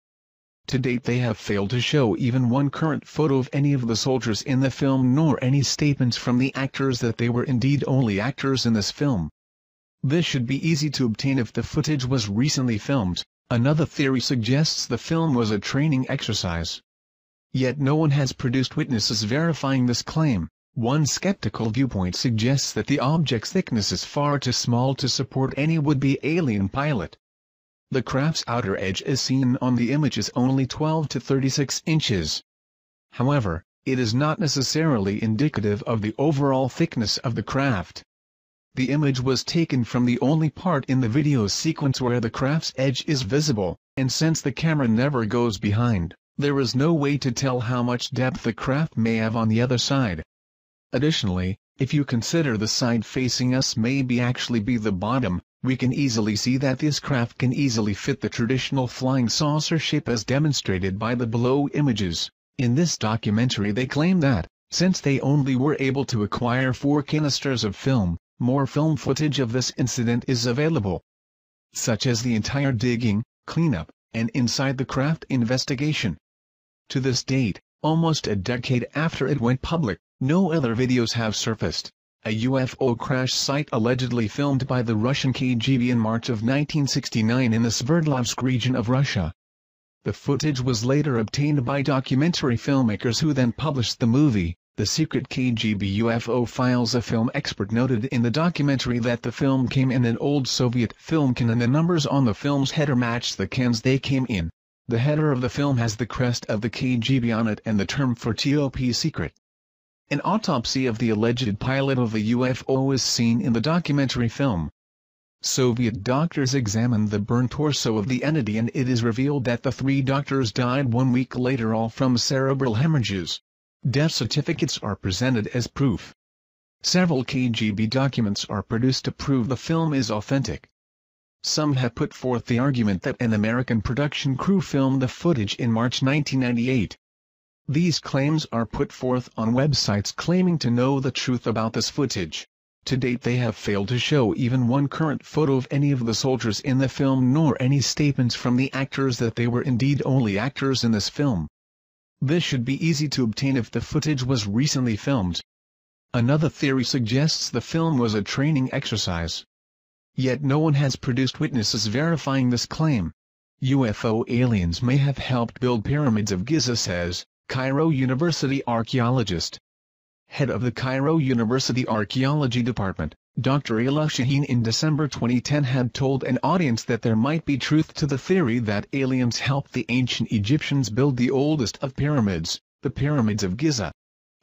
To date they have failed to show even one current photo of any of the soldiers in the film, nor any statements from the actors that they were indeed only actors in this film. This should be easy to obtain if the footage was recently filmed. Another theory suggests the film was a training exercise. Yet no one has produced witnesses verifying this claim. One skeptical viewpoint suggests that the object's thickness is far too small to support any would-be alien pilot. The craft's outer edge as seen on the image is only 12 to 36 inches. However, it is not necessarily indicative of the overall thickness of the craft. The image was taken from the only part in the video sequence where the craft's edge is visible, and since the camera never goes behind, there is no way to tell how much depth the craft may have on the other side. Additionally, if you consider the side facing us may actually be the bottom, we can easily see that this craft can easily fit the traditional flying saucer shape as demonstrated by the below images. In this documentary they claim that, since they only were able to acquire 4 canisters of film, more film footage of this incident is available, such as the entire digging, cleanup, and inside the craft investigation. To this date, almost a decade after it went public, no other videos have surfaced. A UFO crash site allegedly filmed by the Russian KGB in March of 1969 in the Sverdlovsk region of Russia. The footage was later obtained by documentary filmmakers who then published the movie, The Secret KGB UFO Files. A film expert noted in the documentary that the film came in an old Soviet film can and the numbers on the film's header matched the cans they came in. The header of the film has the crest of the KGB on it and the term for top secret. An autopsy of the alleged pilot of the UFO is seen in the documentary film. Soviet doctors examined the burnt torso of the entity and it is revealed that the 3 doctors died 1 week later, all from cerebral hemorrhages. Death certificates are presented as proof. Several KGB documents are produced to prove the film is authentic. Some have put forth the argument that an American production crew filmed the footage in March 1998. These claims are put forth on websites claiming to know the truth about this footage. To date they have failed to show even one current photo of any of the soldiers in the film, nor any statements from the actors that they were indeed only actors in this film. This should be easy to obtain if the footage was recently filmed. Another theory suggests the film was a training exercise. Yet no one has produced witnesses verifying this claim. UFO aliens may have helped build pyramids of Giza, says Cairo University archaeologist. Head of the Cairo University Archaeology Department, Dr. Ayla Shaheen, in December 2010 had told an audience that there might be truth to the theory that aliens helped the ancient Egyptians build the oldest of pyramids, the Pyramids of Giza.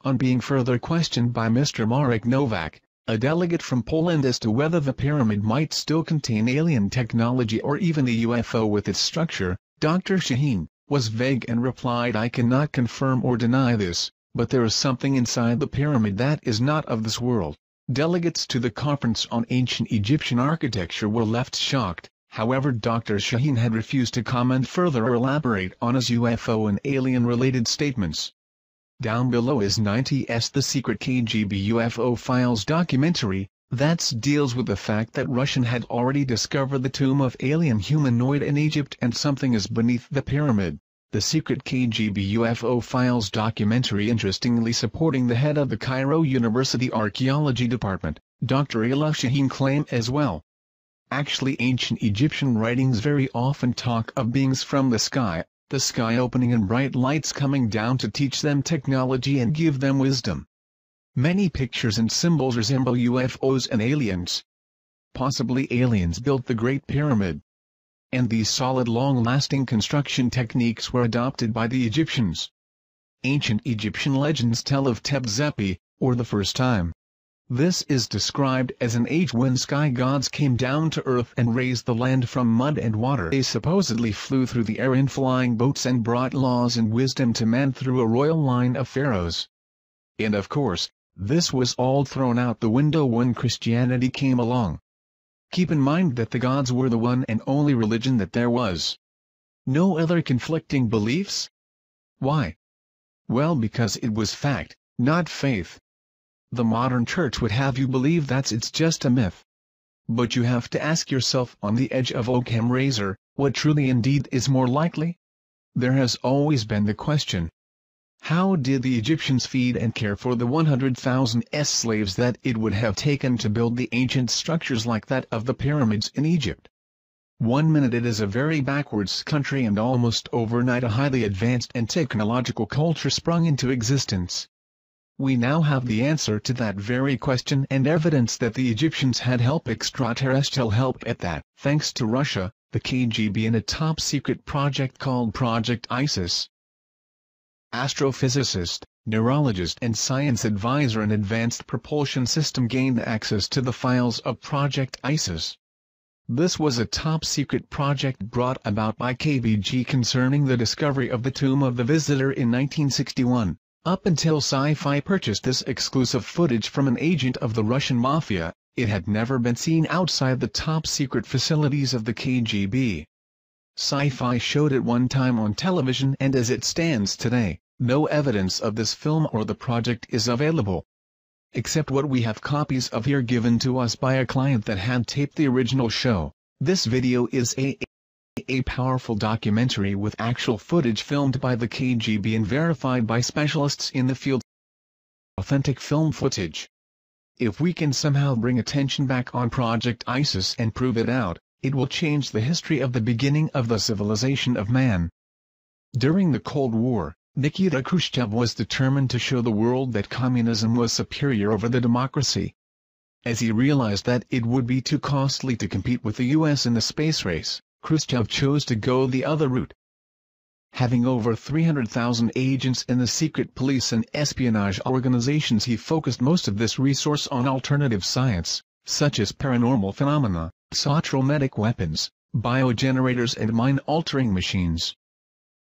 On being further questioned by Mr. Marek Nowak, a delegate from Poland, as to whether the pyramid might still contain alien technology or even a UFO with its structure, Dr. Shaheen was vague and replied, "I cannot confirm or deny this, but there is something inside the pyramid that is not of this world." Delegates to the conference on ancient Egyptian architecture were left shocked. However, Dr. Shaheen had refused to comment further or elaborate on his UFO and alien-related statements. Down below is 90's The Secret KGB UFO Files documentary, that deals with the fact that Russian had already discovered the tomb of alien humanoid in Egypt and something is beneath the pyramid. The Secret KGB UFO Files documentary interestingly supporting the head of the Cairo University Archaeology Department, Dr. Ayla Shaheen claim as well. Actually, ancient Egyptian writings very often talk of beings from the sky opening and bright lights coming down to teach them technology and give them wisdom. Many pictures and symbols resemble UFOs and aliens. Possibly aliens built the Great Pyramid. And these solid long-lasting construction techniques were adopted by the Egyptians. Ancient Egyptian legends tell of Tebzepi, or the first time. This is described as an age when sky gods came down to earth and raised the land from mud and water. They supposedly flew through the air in flying boats and brought laws and wisdom to man through a royal line of pharaohs. And of course, this was all thrown out the window when Christianity came along. Keep in mind that the gods were the one and only religion that there was. No other conflicting beliefs? Why? Well, because it was fact, not faith. The modern church would have you believe it's just a myth. But you have to ask yourself, on the edge of Occam razor, what truly indeed is more likely? There has always been the question. How did the Egyptians feed and care for the 100,000 slaves that it would have taken to build the ancient structures like that of the pyramids in Egypt? 1 minute it is a very backwards country and almost overnight a highly advanced and technological culture sprung into existence. We now have the answer to that very question and evidence that the Egyptians had extraterrestrial help at that, thanks to Russia, the KGB and a top-secret project called Project ISIS. Astrophysicist, neurologist and science advisor in Advanced Propulsion System gained access to the files of Project ISIS. This was a top-secret project brought about by KGB concerning the discovery of the Tomb of the Visitor in 1961. Up until Sci-Fi purchased this exclusive footage from an agent of the Russian Mafia, it had never been seen outside the top-secret facilities of the KGB. Sci-Fi showed it one time on television, and as it stands today, no evidence of this film or the project is available. Except what we have copies of here given to us by a client that had taped the original show. This video is a powerful documentary with actual footage filmed by the KGB and verified by specialists in the field. Authentic film footage. If we can somehow bring attention back on Project ISIS and prove it out, it will change the history of the beginning of the civilization of man. During the Cold War, Nikita Khrushchev was determined to show the world that communism was superior over the democracy. As he realized that it would be too costly to compete with the US in the space race, Khrushchev chose to go the other route. Having over 300,000 agents in the secret police and espionage organizations, he focused most of this resource on alternative science, such as paranormal phenomena, psychometric weapons, biogenerators and mind-altering machines.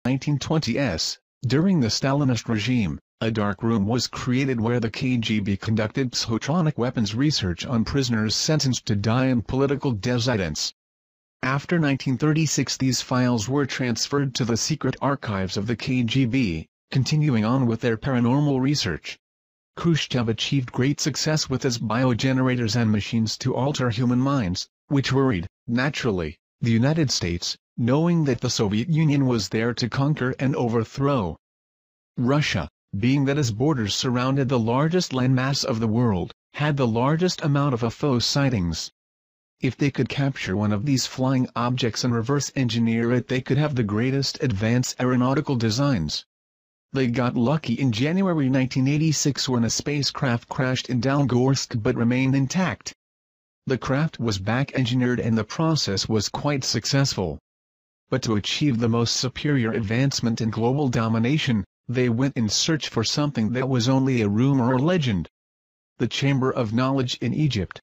1920s, during the Stalinist regime, a dark room was created where the KGB conducted psychotronic weapons research on prisoners sentenced to die and political dissidents. After 1936 these files were transferred to the secret archives of the KGB, continuing on with their paranormal research. Khrushchev achieved great success with his biogenerators and machines to alter human minds, which worried, naturally, the United States, knowing that the Soviet Union was there to conquer and overthrow. Russia, being that its borders surrounded the largest landmass of the world, had the largest amount of UFO sightings. If they could capture one of these flying objects and reverse engineer it, they could have the greatest advanced aeronautical designs. They got lucky in January 1986 when a spacecraft crashed in Dalgorsk but remained intact. The craft was back-engineered and the process was quite successful. But to achieve the most superior advancement in global domination, they went in search for something that was only a rumor or legend. The Chamber of Knowledge in Egypt.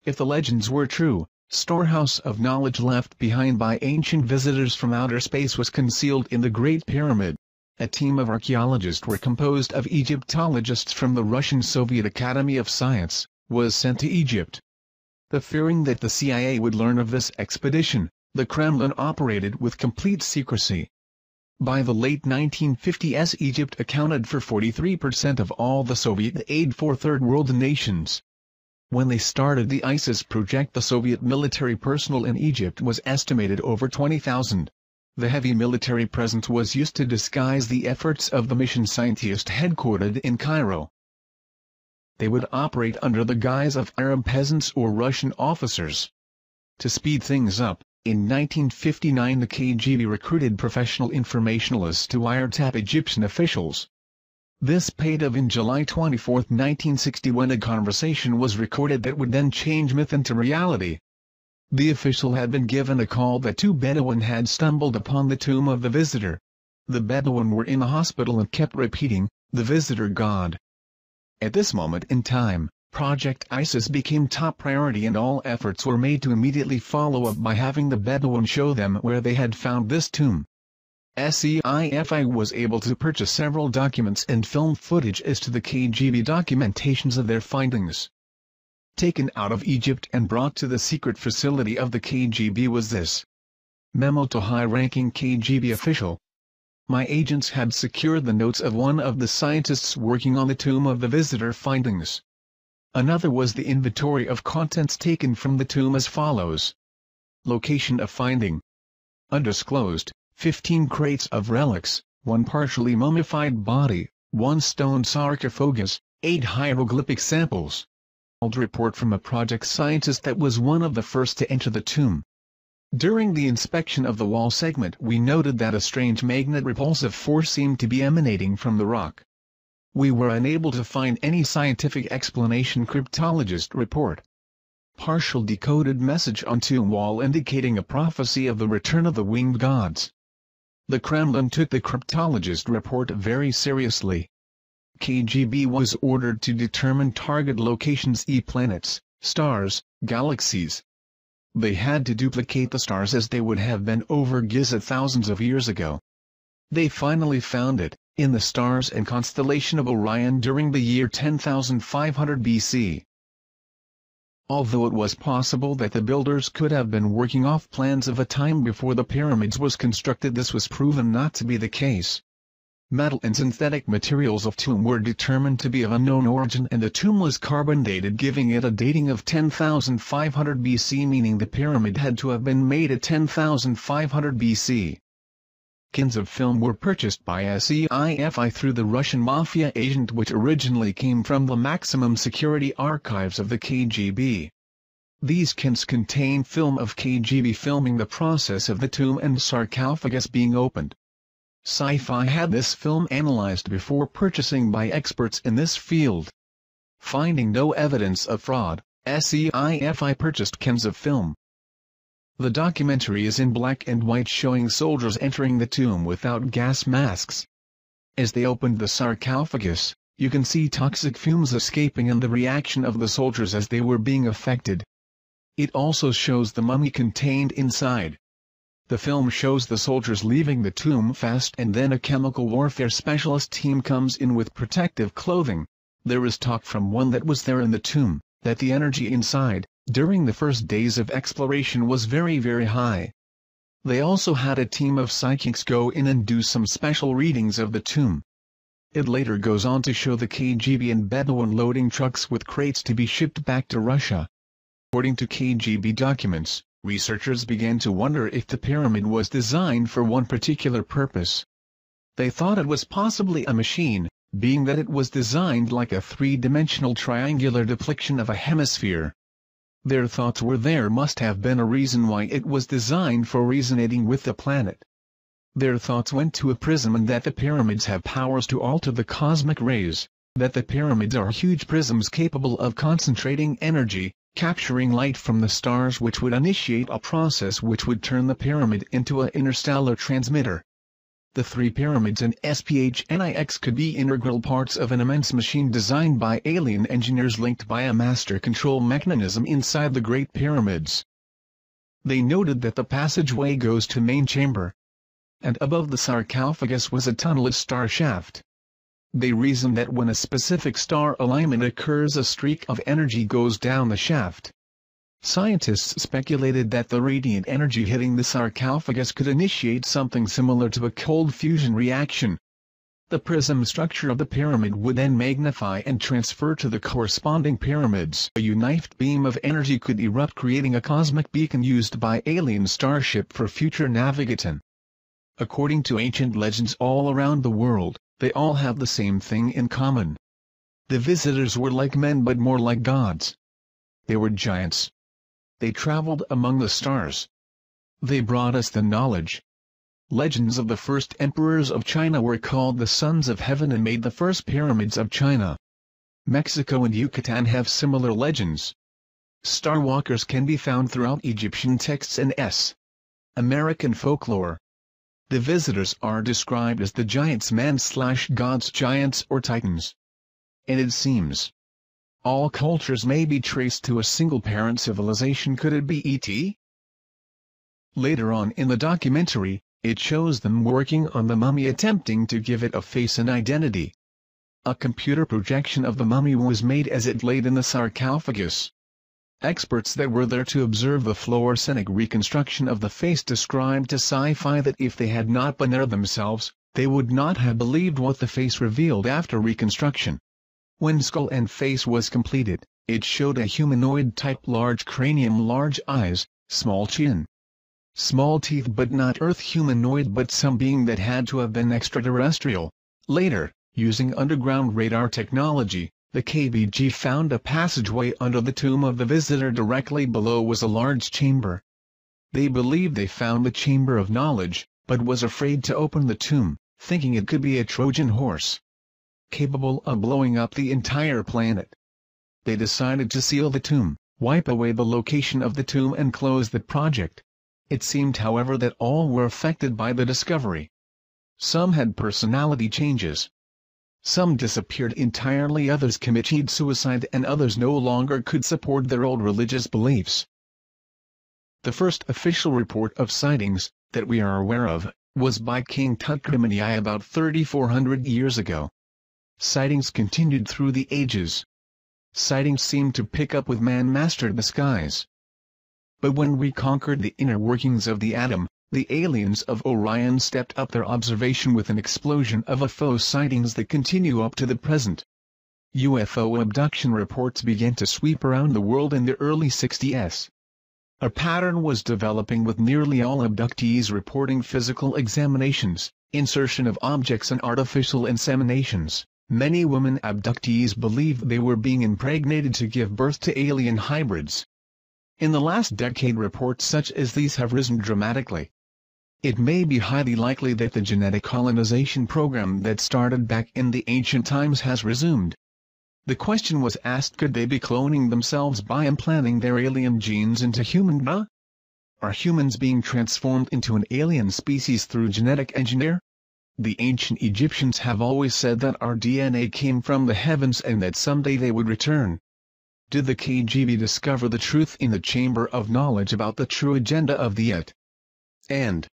If the legends were true, storehouse of knowledge left behind by ancient visitors from outer space was concealed in the Great Pyramid. A team of archaeologists were composed of Egyptologists from the Russian-Soviet Academy of Science, was sent to Egypt. The fearing that the CIA would learn of this expedition, the Kremlin operated with complete secrecy. By the late 1950s, Egypt accounted for 43% of all the Soviet aid for Third World nations. When they started the ISIS project, the Soviet military personnel in Egypt was estimated over 20,000. The heavy military presence was used to disguise the efforts of the mission scientists headquartered in Cairo. They would operate under the guise of Arab peasants or Russian officers. To speed things up, in 1959 the KGB recruited professional informationalists to wiretap Egyptian officials. This paid off in July 24, 1960, when a conversation was recorded that would then change myth into reality. The official had been given a call that two Bedouin had stumbled upon the tomb of the visitor. The Bedouin were in the hospital and kept repeating, "The visitor God." At this moment in time, Project ISIS became top priority, and all efforts were made to immediately follow up by having the Bedouin show them where they had found this tomb. SEIFI was able to purchase several documents and film footage as to the KGB documentations of their findings. Taken out of Egypt and brought to the secret facility of the KGB was this memo to high-ranking KGB official. My agents had secured the notes of one of the scientists working on the tomb of the visitor findings. Another was the inventory of contents taken from the tomb as follows. Location of finding: undisclosed, 15 crates of relics, 1 partially mummified body, 1 stone sarcophagus, 8 hieroglyphic samples. Old report from a project scientist that was one of the first to enter the tomb. During the inspection of the wall segment, we noted that a strange magnet-repulsive force seemed to be emanating from the rock. We were unable to find any scientific explanation. Cryptologist report. Partial decoded message on tomb wall indicating a prophecy of the return of the winged gods. The Kremlin took the cryptologist report very seriously. KGB was ordered to determine target locations: planets, stars, galaxies. They had to duplicate the stars as they would have been over Giza thousands of years ago. They finally found it, in the stars and constellation of Orion during the year 10,500 BC. Although it was possible that the builders could have been working off plans of a time before the pyramids was constructed, this was proven not to be the case. Metal and synthetic materials of tomb were determined to be of unknown origin, and the tomb was carbon dated, giving it a dating of 10,500 BC, meaning the pyramid had to have been made at 10,500 BC. Cans of film were purchased by SEIFI through the Russian mafia agent, which originally came from the maximum security archives of the KGB. These cans contain film of KGB filming the process of the tomb and sarcophagus being opened. Sci-Fi had this film analyzed before purchasing by experts in this field. Finding no evidence of fraud, SEIFI purchased cans of film. The documentary is in black and white, showing soldiers entering the tomb without gas masks. As they opened the sarcophagus, you can see toxic fumes escaping and the reaction of the soldiers as they were being affected. It also shows the mummy contained inside. The film shows the soldiers leaving the tomb fast, and then a chemical warfare specialist team comes in with protective clothing. There is talk from one that was there in the tomb, that the energy inside, during the first days of exploration, was very high. They also had a team of psychics go in and do some special readings of the tomb. It later goes on to show the KGB and Bedouin loading trucks with crates to be shipped back to Russia. According to KGB documents, researchers began to wonder if the pyramid was designed for one particular purpose. They thought it was possibly a machine, being that it was designed like a three-dimensional triangular depiction of a hemisphere. Their thoughts were there must have been a reason why it was designed for resonating with the planet. Their thoughts went to a prism, and that the pyramids have powers to alter the cosmic rays, that the pyramids are huge prisms capable of concentrating energy, capturing light from the stars, which would initiate a process which would turn the pyramid into an interstellar transmitter. The three pyramids and SPHNIX could be integral parts of an immense machine designed by alien engineers linked by a master control mechanism inside the Great Pyramids. They noted that the passageway goes to main chamber, and above the sarcophagus was a tunnelless star shaft. They reasoned that when a specific star alignment occurs, a streak of energy goes down the shaft. Scientists speculated that the radiant energy hitting the sarcophagus could initiate something similar to a cold fusion reaction. The prism structure of the pyramid would then magnify and transfer to the corresponding pyramids. A united beam of energy could erupt, creating a cosmic beacon used by alien starship for future navigation. According to ancient legends all around the world, they all have the same thing in common. The visitors were like men but more like gods. They were giants. They traveled among the stars. They brought us the knowledge. Legends of the first emperors of China were called the Sons of Heaven and made the first pyramids of China. Mexico and Yucatan have similar legends. Starwalkers can be found throughout Egyptian texts and American folklore. The visitors are described as the giants, man/gods, giants or titans. And it seems all cultures may be traced to a single parent civilization. Could it be ET? Later on in the documentary, it shows them working on the mummy, attempting to give it a face and identity. A computer projection of the mummy was made as it laid in the sarcophagus. Experts that were there to observe the fluorescent reconstruction of the face described to Sci-Fi that if they had not been there themselves, they would not have believed what the face revealed after reconstruction. When skull and face was completed, it showed a humanoid type: large cranium, large eyes, small chin, small teeth, but not Earth humanoid, but some being that had to have been extraterrestrial. Later, using underground radar technology, the KBG found a passageway under the tomb of the visitor. Directly below was a large chamber. They believed they found the chamber of knowledge, but was afraid to open the tomb, thinking it could be a Trojan horse capable of blowing up the entire planet. They decided to seal the tomb, wipe away the location of the tomb and close the project. It seemed, however, that all were affected by the discovery. Some had personality changes. Some disappeared entirely, others committed suicide, and others no longer could support their old religious beliefs. The first official report of sightings, that we are aware of, was by King Tutkremeni I about 3,400 years ago. Sightings continued through the ages. Sightings seemed to pick up with man mastered the skies. But when we conquered the inner workings of the atom, the aliens of Orion stepped up their observation with an explosion of UFO sightings that continue up to the present. UFO abduction reports began to sweep around the world in the early 60s. A pattern was developing, with nearly all abductees reporting physical examinations, insertion of objects and artificial inseminations. Many women abductees believed they were being impregnated to give birth to alien hybrids. In the last decade, reports such as these have risen dramatically. It may be highly likely that the genetic colonization program that started back in the ancient times has resumed. The question was asked, could they be cloning themselves by implanting their alien genes into human DNA? Are humans being transformed into an alien species through genetic engineering? The ancient Egyptians have always said that our DNA came from the heavens and that someday they would return. Did the KGB discover the truth in the Chamber of Knowledge about the true agenda of the ET? And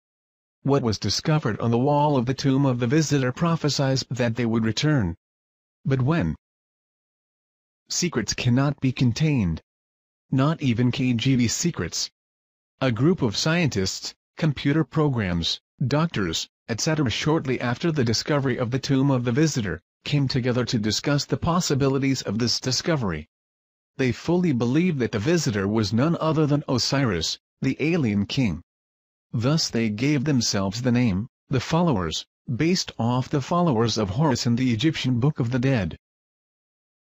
what was discovered on the wall of the tomb of the visitor prophesies that they would return. But when? Secrets cannot be contained. Not even KGB secrets. A group of scientists, computer programs, doctors, etc., shortly after the discovery of the tomb of the visitor, came together to discuss the possibilities of this discovery. They fully believed that the visitor was none other than Osiris, the alien king. Thus they gave themselves the name, the Followers, based off the followers of Horus in the Egyptian Book of the Dead.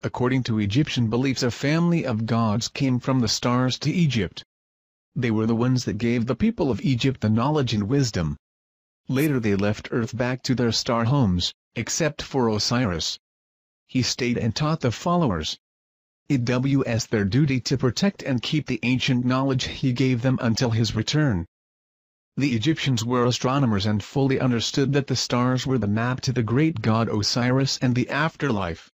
According to Egyptian beliefs, a family of gods came from the stars to Egypt. They were the ones that gave the people of Egypt the knowledge and wisdom. Later they left Earth back to their star homes, except for Osiris. He stayed and taught the followers. It was their duty to protect and keep the ancient knowledge he gave them until his return. The Egyptians were astronomers and fully understood that the stars were the map to the great god Osiris and the afterlife.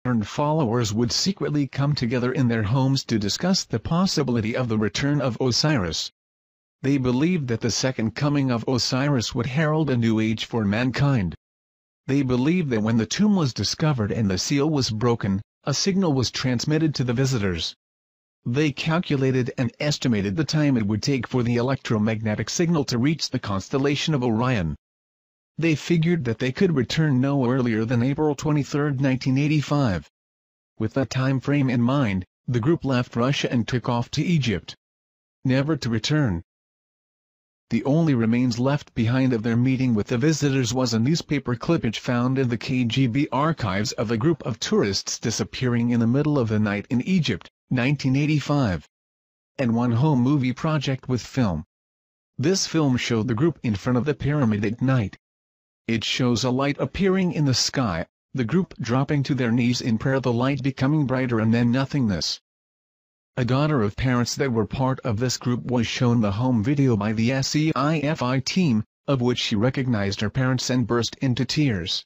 And followers would secretly come together in their homes to discuss the possibility of the return of Osiris. They believed that the second coming of Osiris would herald a new age for mankind. They believed that when the tomb was discovered and the seal was broken, a signal was transmitted to the visitors. They calculated and estimated the time it would take for the electromagnetic signal to reach the constellation of Orion. They figured that they could return no earlier than April 23, 1985. With that time frame in mind, the group left Russia and took off to Egypt, never to return. The only remains left behind of their meeting with the visitors was a newspaper clippage found in the KGB archives of a group of tourists disappearing in the middle of the night in Egypt, 1985. And one home movie project with film. This film showed the group in front of the pyramid at night. It shows a light appearing in the sky, the group dropping to their knees in prayer, the light becoming brighter and then nothingness. A daughter of parents that were part of this group was shown the home video by the SCIFI team, of which she recognized her parents and burst into tears.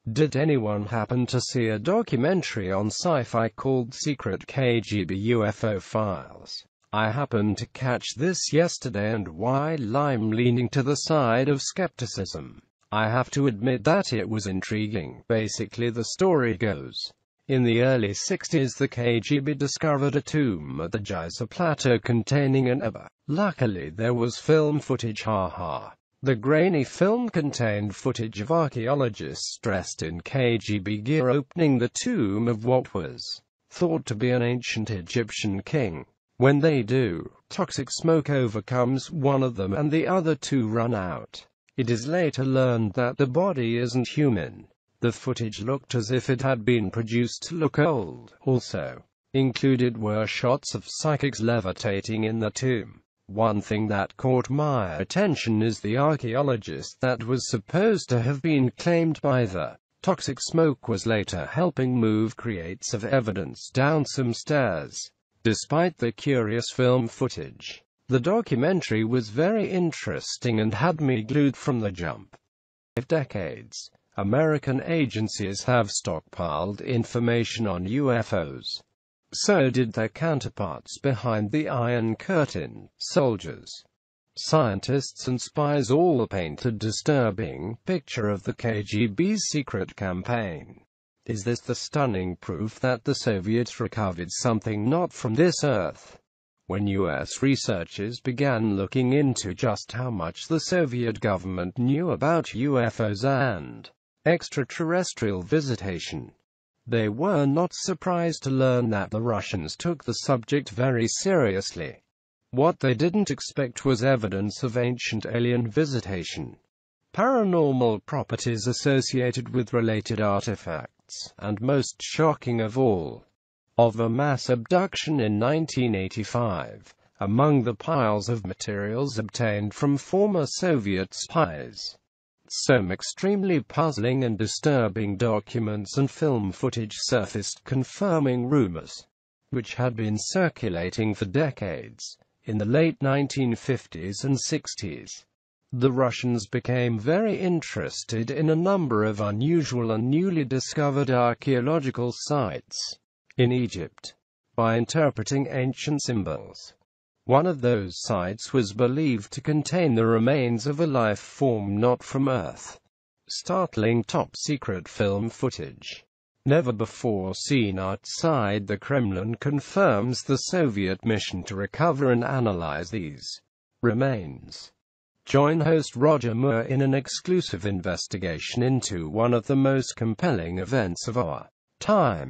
Did anyone happen to see a documentary on Sci-Fi called Secret KGB UFO Files? I happened to catch this yesterday, and while I'm leaning to the side of skepticism, I have to admit that it was intriguing. Basically, the story goes, in the early 60s the KGB discovered a tomb at the Giza Plateau containing an EBA. Luckily there was film footage, haha. The grainy film contained footage of archaeologists dressed in KGB gear opening the tomb of what was thought to be an ancient Egyptian king. When they do, toxic smoke overcomes one of them and the other two run out. It is later learned that the body isn't human. The footage looked as if it had been produced to look old. Also included were shots of psychics levitating in the tomb. One thing that caught my attention is the archaeologist that was supposed to have been claimed by the toxic smoke was later helping move crates of evidence down some stairs. Despite the curious film footage, the documentary was very interesting and had me glued from the jump. For decades, American agencies have stockpiled information on UFOs. So did their counterparts behind the Iron Curtain. Soldiers, scientists and spies all paint a disturbing picture of the KGB's secret campaign. Is this the stunning proof that the Soviets recovered something not from this earth? When US researchers began looking into just how much the Soviet government knew about UFOs and extraterrestrial visitation, they were not surprised to learn that the Russians took the subject very seriously. What they didn't expect was evidence of ancient alien visitation, paranormal properties associated with related artifacts, and most shocking of all, of a mass abduction in 1985, among the piles of materials obtained from former Soviet spies. Some extremely puzzling and disturbing documents and film footage surfaced confirming rumors, which had been circulating for decades. In the late 1950s and 60s, the Russians became very interested in a number of unusual and newly discovered archaeological sites in Egypt by interpreting ancient symbols. One of those sites was believed to contain the remains of a life form not from Earth. Startling top-secret film footage, never before seen outside the Kremlin, confirms the Soviet mission to recover and analyze these remains. Join host Roger Moore in an exclusive investigation into one of the most compelling events of our time.